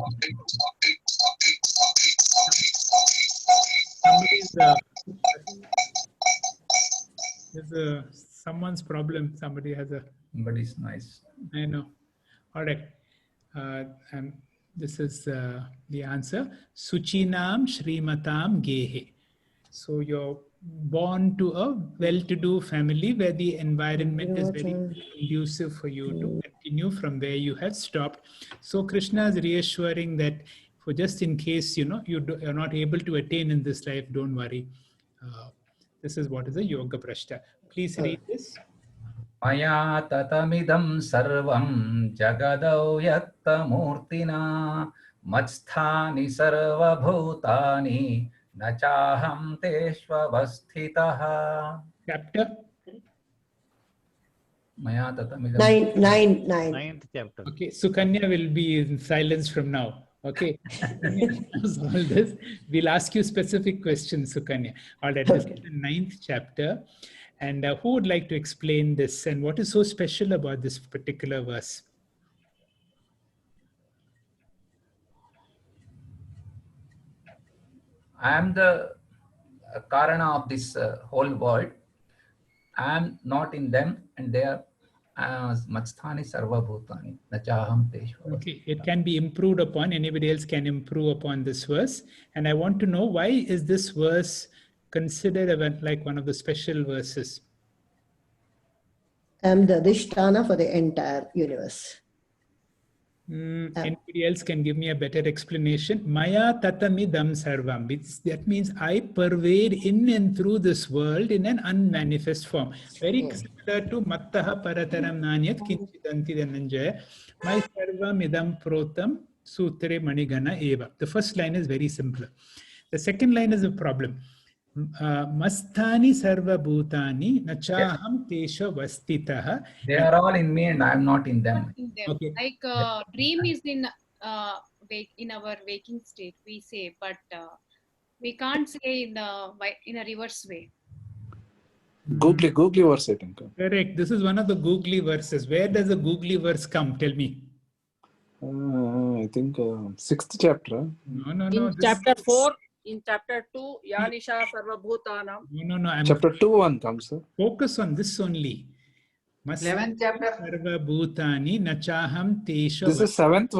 There's someone's problem. Somebody's noise. I know. All right. And this is the answer. Suchinam Shrimatam Gehe. So you're born to a well-to-do family where the environment is very conducive for you to continue from where you have stopped. So Krishna is reassuring that for just in case, you're not able to attain in this life, don't worry. This is what is a yoga prashta. Please read this. Maya tatamidam sarvam jagadau yatta murtina matsthani sarva bhutani nachaham teshvavasthitaha. Chapter? Maya tatamidam. Ninth chapter. Okay, Sukanya will be in silence from now. Okay, all this. We'll ask you specific questions, Sukanya. All right, this is the 9th chapter. And who would like to explain this and what is so special about this particular verse? I am the Karana of this whole world. I am not in them and they are Matsthani Sarva Bhutani. Nachaham Teshva. Okay, it can be improved upon. Anybody else can improve upon this verse. And I want to know, why is this verse considered like one of the special verses? I'm the Adhisthana for the entire universe. Anybody else can give me a better explanation? Maya tatamidam sarvam. That means I pervade in and through this world in an unmanifest form. Very similar to mattaha parataram nanyat kinchidanti dhananjaya. My sarvam idam protam sutre manigana eva. The first line is very simple. The second line is a problem. Masthani sarva bhutani nachaham tesha vastitaha. They are all in me and I am not in them. Okay. Like dream is in our waking state, we say, but we can't say in a reverse way. Googly verse, I think. Correct. This is one of the googly verses. Where does the googly verse come? Tell me. I think 6th chapter. No. In chapter 4. In chapter 2, Yanisha Sarva Bhutanam. No. Chapter 2:1 comes, sir. Focus on this only. 11th chapter. Sarva Bhutani nachaham tesha. This is 7th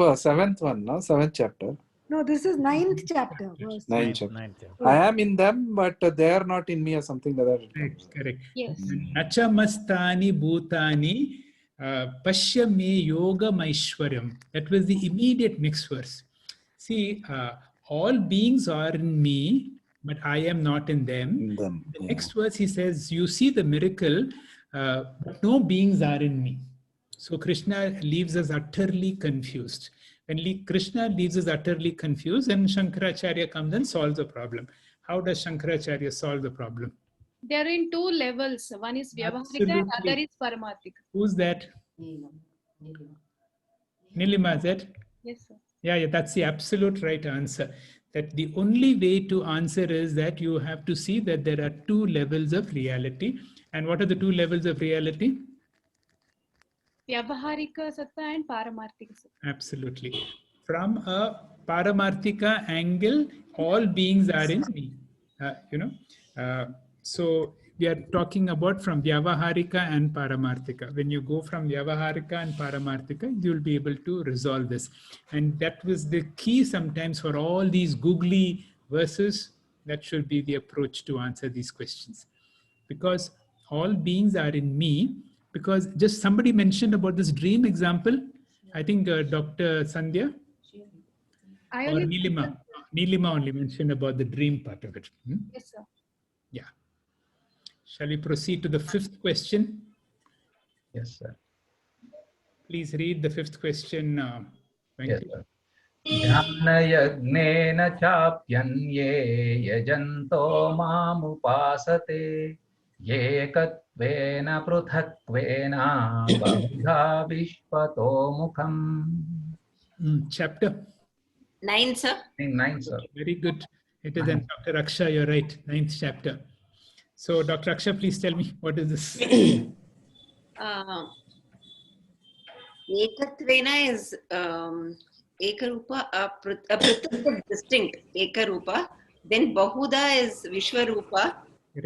one, no? 7th chapter. No, this is 9th chapter. 9th chapter. I am in them, but they are not in me or something like that. Correct. Yes. Nachamastani Bhutani Pashya me yoga maishwaryam. That was the immediate next verse. See, all beings are in me, but I am not in them. The next verse he says, you see the miracle, but no beings are in me. So Krishna leaves us utterly confused. When Krishna leaves us utterly confused, then Shankaracharya comes and solves the problem. How does Shankaracharya solve the problem? They are in 2 levels. One is Vyavaharika and other is Paramatika. Who's that? Nilima, is that? Yes, sir. Yeah, that's the absolute right answer. that the only way to answer is that you have to see that there are two levels of reality. And what are the two levels of reality? Vyavaharika sattva and Paramarthika sattva. Absolutely. From a Paramarthika angle, all beings are in me. So we are talking about from Vyavaharika and Paramarthika. When you go from Vyavaharika and Paramarthika, you will be able to resolve this. And that was the key sometimes for all these googly verses. That should be the approach to answer these questions. Because all beings are in me. Because just somebody mentioned about this dream example. I think Dr. Sandhya or Nilima. Nilima only mentioned about the dream part of it. Yes, sir. Yeah. Shall we proceed to the fifth question? Yes, sir. Please read the fifth question. Yes, sir. Jnana chapyanye yajanto mamupasate yekatvena pruthakvena bahudha vishpato mukham. Chapter? 9, sir. 9, sir. Very good. It is in Dr. Aksha, you're right. 9th chapter. So, Dr. Aksha, please tell me, what is this? Ekatvena is Ekarupa, a Prithak distinct Ekarupa. Then Bahuda is Vishwarupa.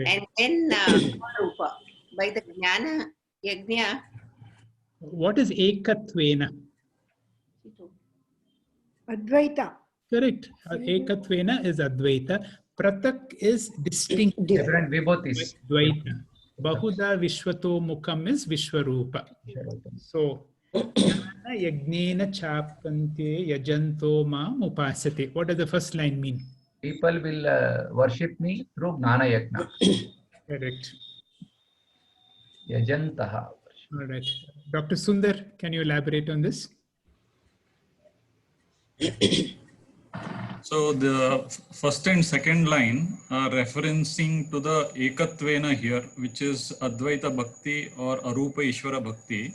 And then Rupa. By the Jnana Yajna. What is Ekatvena? Advaita. Correct. Ekatvena is Advaita. Pratak is distinct. Different vibhutis. Dvaita. Bahuda Vishwato Mukham is Vishwarupa. So, Jnana Yagnena Chapante Yajanto Ma Upasate. What does the first line mean? People will worship me through Gnana Yajna. Correct. Yajantaha. All right. Dr. Sundar, can you elaborate on this? So the first and second line are referencing to the Ekatvena here, which is Advaita Bhakti or Arupa Ishvara Bhakti.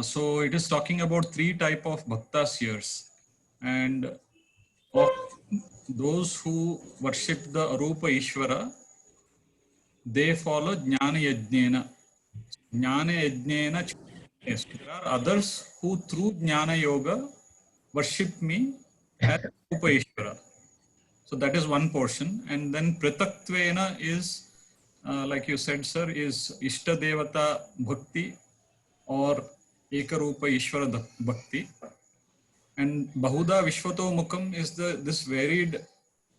So it is talking about three type of bhaktas here. And of those who worship the Arupa Ishvara, they follow Jnana Yajnena. Jnana Yajnena. Yes, there are others who through Jnana Yoga worship me as Rupa Ishvara. So that is one portion. And then Prithaktvena is, like you said, sir, is Ishta Devata Bhakti or Ekarupa Ishvara Bhakti. And Bahuda Vishwato Mukham is this varied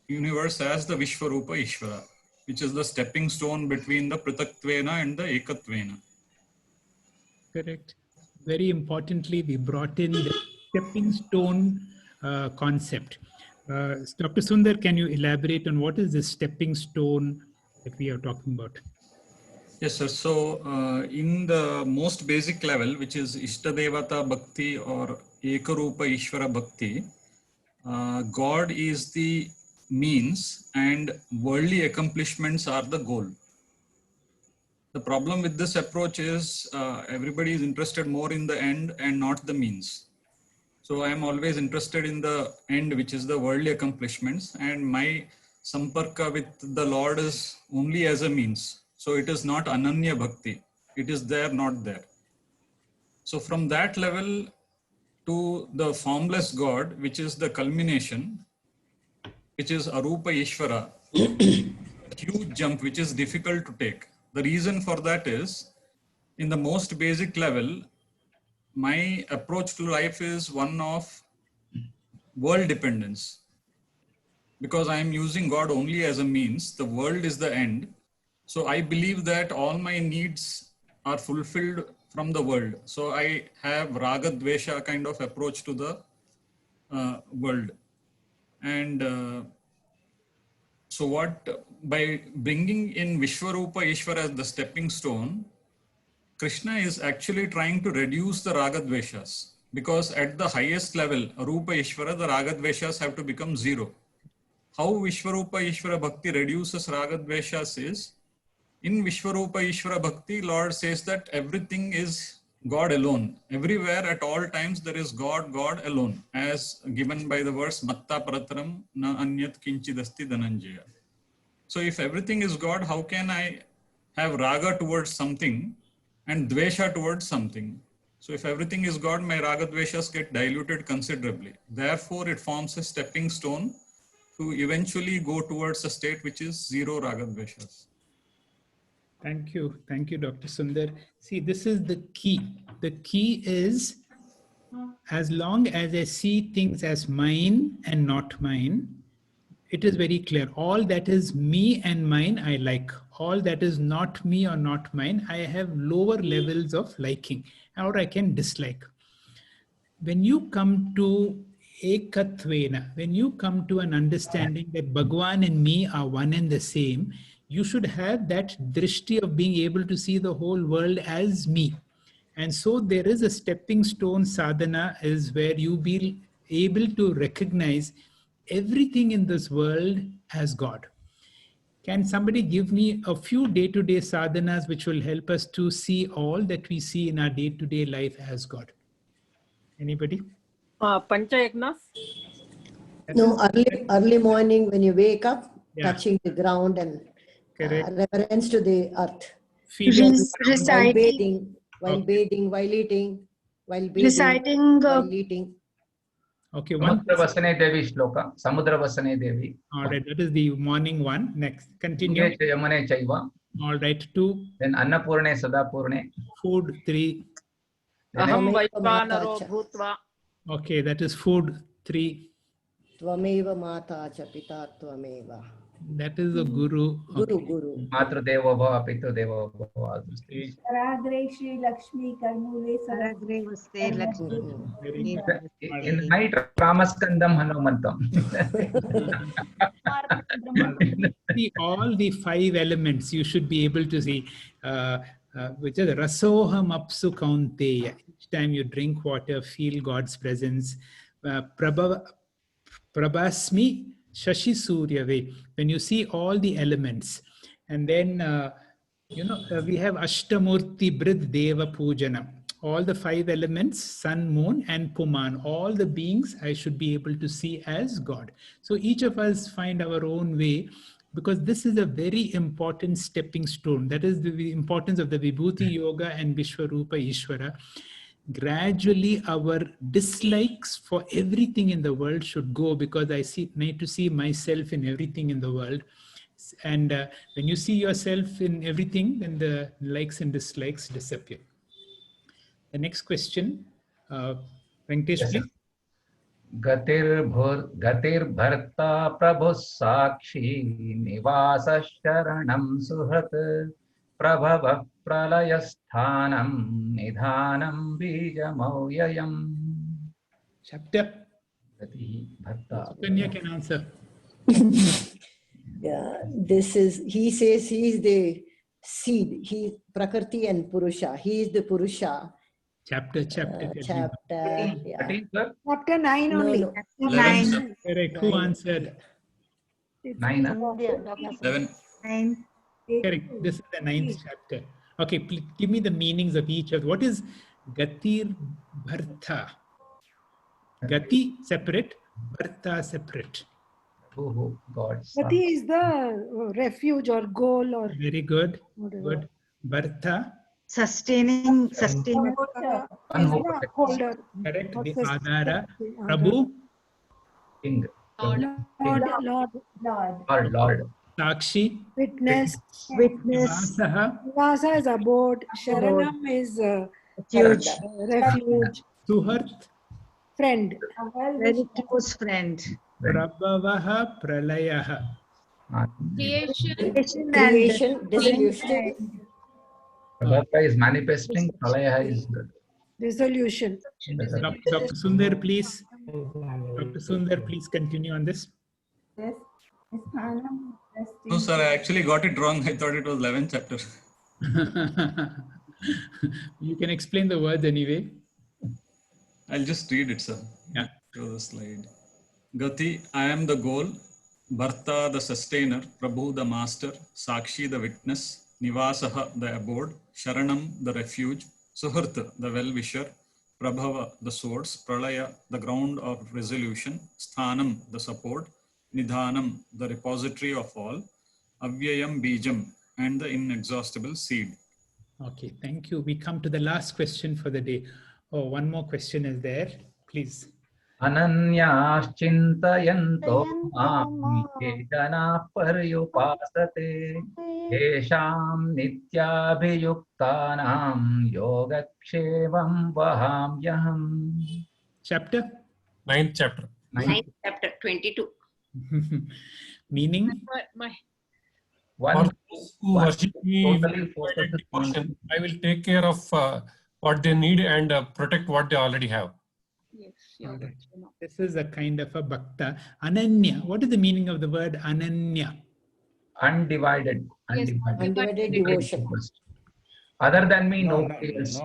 universe as the Vishwarupa Ishvara, which is the stepping stone between the Prithaktvena and the Ekatvena. Correct. Very importantly, we brought in the stepping stone concept. Dr. Sundar, can you elaborate on what is the stepping stone that we are talking about? Yes, sir. So in the most basic level, which is Ishtadevata Bhakti or Ekarupa Ishvara Bhakti, God is the means and worldly accomplishments are the goal. The problem with this approach is everybody is interested more in the end and not the means. So I am always interested in the end, which is the worldly accomplishments, and my samparka with the Lord is only as a means. So it is not Ananya Bhakti. It is there, not there. So from that level to the formless God, which is the culmination, which is Arupa Ishvara, huge jump, which is difficult to take. The reason for that is, in the most basic level, my approach to life is one of world dependence. Because I am using God only as a means, the world is the end. So I believe that all my needs are fulfilled from the world. So I have Raga Dvesha kind of approach to the world. And so by bringing in Vishwarupa Ishvara as the stepping stone, Krishna is actually trying to reduce the Raga Dveshas. Because at the highest level, Arupa Ishvara, the Raga Dveshas have to become zero. How Vishwarupa Ishvara Bhakti reduces Raga Dveshas is, in Vishwarupa Ishvara Bhakti, Lord says that everything is God alone. Everywhere at all times there is God, God alone, as given by the verse Matta Prataram na anyat kinchidasti dhananjaya. So if everything is God, how can I have raga towards something and dvesha towards something? So if everything is God, my raga dveshas get diluted considerably. Therefore, it forms a stepping stone to eventually go towards a state which is zero raga dveshas. Thank you, Dr. Sundar. See, this is the key. The key is, as long as I see things as mine and not mine, it is very clear. All that is me and mine, I like. All that is not me or not mine, I have lower levels of liking, or I can dislike. When you come to Ekatvena, when you come to an understanding that Bhagwan and me are one and the same, you should have that drishti of being able to see the whole world as me. And so there is a stepping stone sadhana is where you be able to recognize everything in this world as God. Can somebody give me a few day-to-day sadhanas which will help us to see all that we see in our day-to-day life as God? Anybody? Panchayagnas? No, early morning when you wake up, touching the ground and reverence to the earth. While bathing, while eating, Reciting, while eating. Okay, Samudra Vasane Devi shloka. Samudra Vasane Devi. All right, that is the morning one. Next, continue. Yamane Chaiva. All right, 2. Then Annapurne Sadapurne. Food, 3. Aham Vaishvanaro Bhutva. Okay, that is food, 3. Tvameva Mata cha Pita Tvameva. That is the Guru. Guru. Matra Deva Bhava, Pita Deva Bhava. Saragre Shri Lakshmi Karmule Saragre Vaste Lakshmi. In night, Ramaskandam Hanumantam. See, all the 5 elements you should be able to see, which is Rasoham Apsu Kaunteya. Each time you drink water, feel God's presence. Prabhasmi Shashi Suryave. When you see all the elements, and then we have Ashtamurti Brid Deva Pujana. All the 5 elements, sun, moon, and Puman, all the beings I should be able to see as God. So each of us find our own way, because this is a very important stepping stone. That is the importance of the Vibhuti Yoga and Vishwarupa Ishvara. Gradually our dislikes for everything in the world should go, because I need to see myself in everything in the world. And when you see yourself in everything, then the likes and dislikes disappear. The next question, Venkatesh, please. Gatir Bharta Prabhu Sakshi Nivasa Sharanam Suhat Prabhava Pralayasthanam Nidhanam Bijamauyayam. Chapter? Gatir Bharta. Kanya can answer. Yeah, he says he is the seed. He is Prakriti and Purusha. He is the Purusha. Chapter. Yeah. Chapter 9 only. No. Chapter 9. Correct. Who answered? 9. 11. 9. Correct. This is the 9th chapter. Okay, please give me the meanings of each of. What is Gatir Bharta? Gati separate, Bharta separate. Oh God. Gati is the refuge or goal or. Very good. Whatever. Good. Bharta. Sustaining. Holder. Correct. The Adhara. Prabhu. King. Lord. Sakshi. Witness. Nivasa is abode. Sharanam is refuge. Suhat. Friend. Very close friend. Prabhavaha Pralayaha. Creation, dissolution. Prabhava is manifesting, Pralaya is Dissolution. Dr. Sundar, please. Dr. Sundar, please continue on this. Yes. No, sir, I actually got it wrong. I thought it was 11th chapter. You can explain the words anyway. I'll just read it, sir. Yeah. Show the slide. Gati, I am the goal. Bharta, the sustainer. Prabhu, the master. Sakshi, the witness. Nivasaha, the abode. Sharanam, the refuge. Suhrt, the well-wisher, Prabhava, the source, Pralaya, the ground of resolution, Sthanam, the support, Nidhanam, the repository of all, Avyayam Bijam, and the inexhaustible seed. Okay, thank you. We come to the last question for the day. Oh, one more question is there. Please. Ananyaschintayanto mam ye jana paryupasate yesham nityabhiyuktanam yogakshevam vahamyaham. Chapter? 9th chapter. 9th chapter, 22. Meaning? For those who worship me with devotion, I will take care of what they need and protect what they already have. All right. This is a kind of a bhakta. Ananya. What is the meaning of the word ananya? Undivided. Undivided devotion. Other than me, nobody else.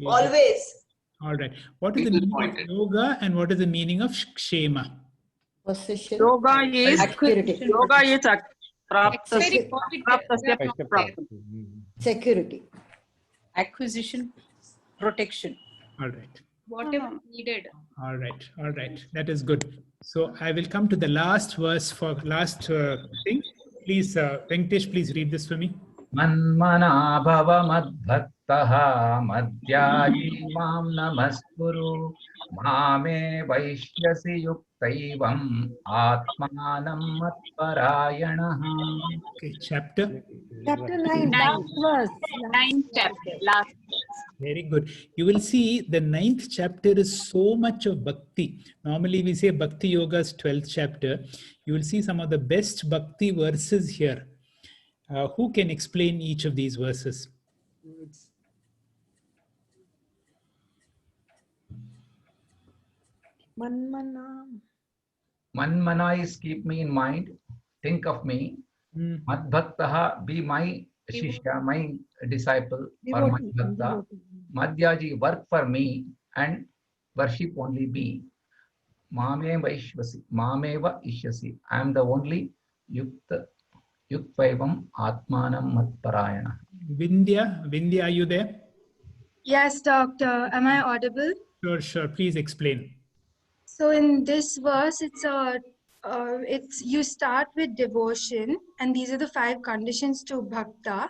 Always. All right. What is the meaning of yoga and what is the meaning of kshema? Possession. Yoga is security. Yoga is Security. Acquisition, protection. All right. Whatever needed. All right. All right. That is good. So I will come to the last verse for last thing. Please, Venkatesh, please read this for me. Manmana bhava madbhaktaha madhyaji mam namaskuru mame vaishyasi yuktaivam atmanam matparayanaha. Okay, chapter? Chapter 9, last verse. 9th chapter, last. Very good. You will see the 9th chapter is so much of bhakti. Normally we say Bhakti Yoga's 12th chapter. You will see some of the best bhakti verses here. Who can explain each of these verses? Manmana is keep me in mind, think of me. Madbhaktaha, be my shishya, my disciple, or my bhakta. Madhyaji, work for me and worship only me. Mameva ishyasi. I am the only yuktaivam atmanam matparayana. Vindhya, are you there? Yes, doctor. Am I audible? Sure. Please explain. So in this verse, you start with devotion, and these are the 5 conditions to bhakta.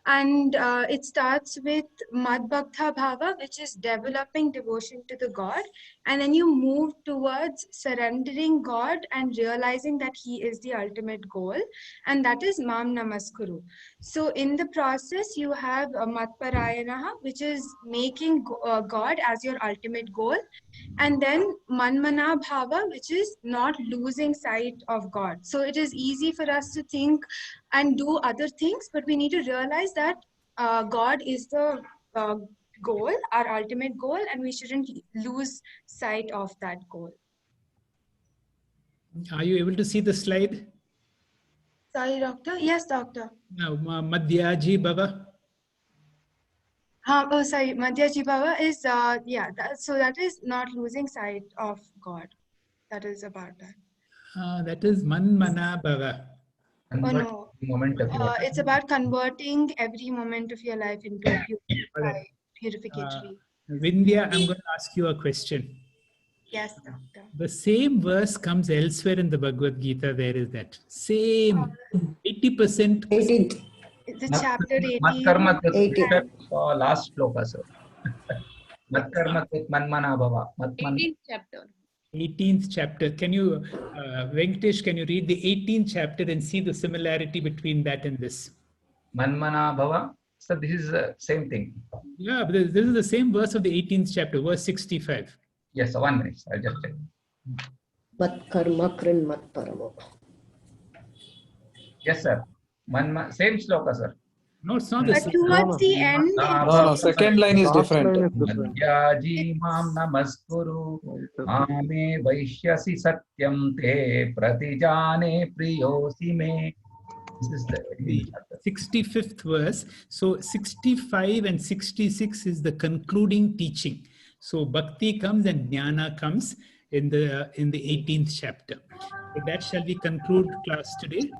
And it starts with Mad Bhakta Bhava, which is developing devotion to the God. And then you move towards surrendering God and realizing that He is the ultimate goal. And that is Mam Namaskuru. So in the process, you have Matparayanaha, which is making God as your ultimate goal. And then Manmana Bhava, which is not losing sight of God. So it is easy for us to think and do other things, but we need to realize that God is the goal, our ultimate goal, and we shouldn't lose sight of that goal. Are you able to see the slide? Sorry, doctor. Yes, doctor. No, Madhyaji Bhava. Oh, sorry. Madhyaji Bhava is, so that is not losing sight of God. That is about that. That is Manmana Bhava. Oh, no. It's about converting every moment of your life into a purificatory. Vindhya, I'm going to ask you a question. Yes, doctor. The same verse comes elsewhere in the Bhagavad Gita. There is that same 80%. 18th. The chapter 18. Matkarma last sloka, sir. Matkarma manmana bhava. 18th chapter. 18th chapter. Can you, Venkatesh, can you read the 18th chapter and see the similarity between that and this? Manmana bhava. So this is the same thing. Yeah, but this is the same verse of the 18th chapter, verse 65. Yes, 1 minute. I'll just check. Mat karma krin mat paramo. Yes, sir. Same sloka, sir. No, it's not the same. But towards the end, no, second line is different. Madhyaji mam namaskuru ame vaishyasi satyam te pratijane priyosi me. This is the 65th verse. So 65 and 66 is the concluding teaching. So Bhakti comes and Jnana comes in the 18th chapter. So that shall we conclude class today?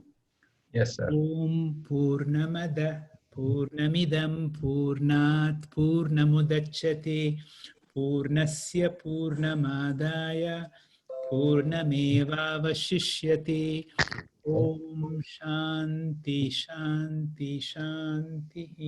Yes, sir. Om Purnamada पूर्णमिदं पूर्णात् पूर्णमुदच्यते पूर्णस्य पूर्णमादाय पूर्णमेवावशिष्यते ॐ शान्ति शान्ति शान्तिः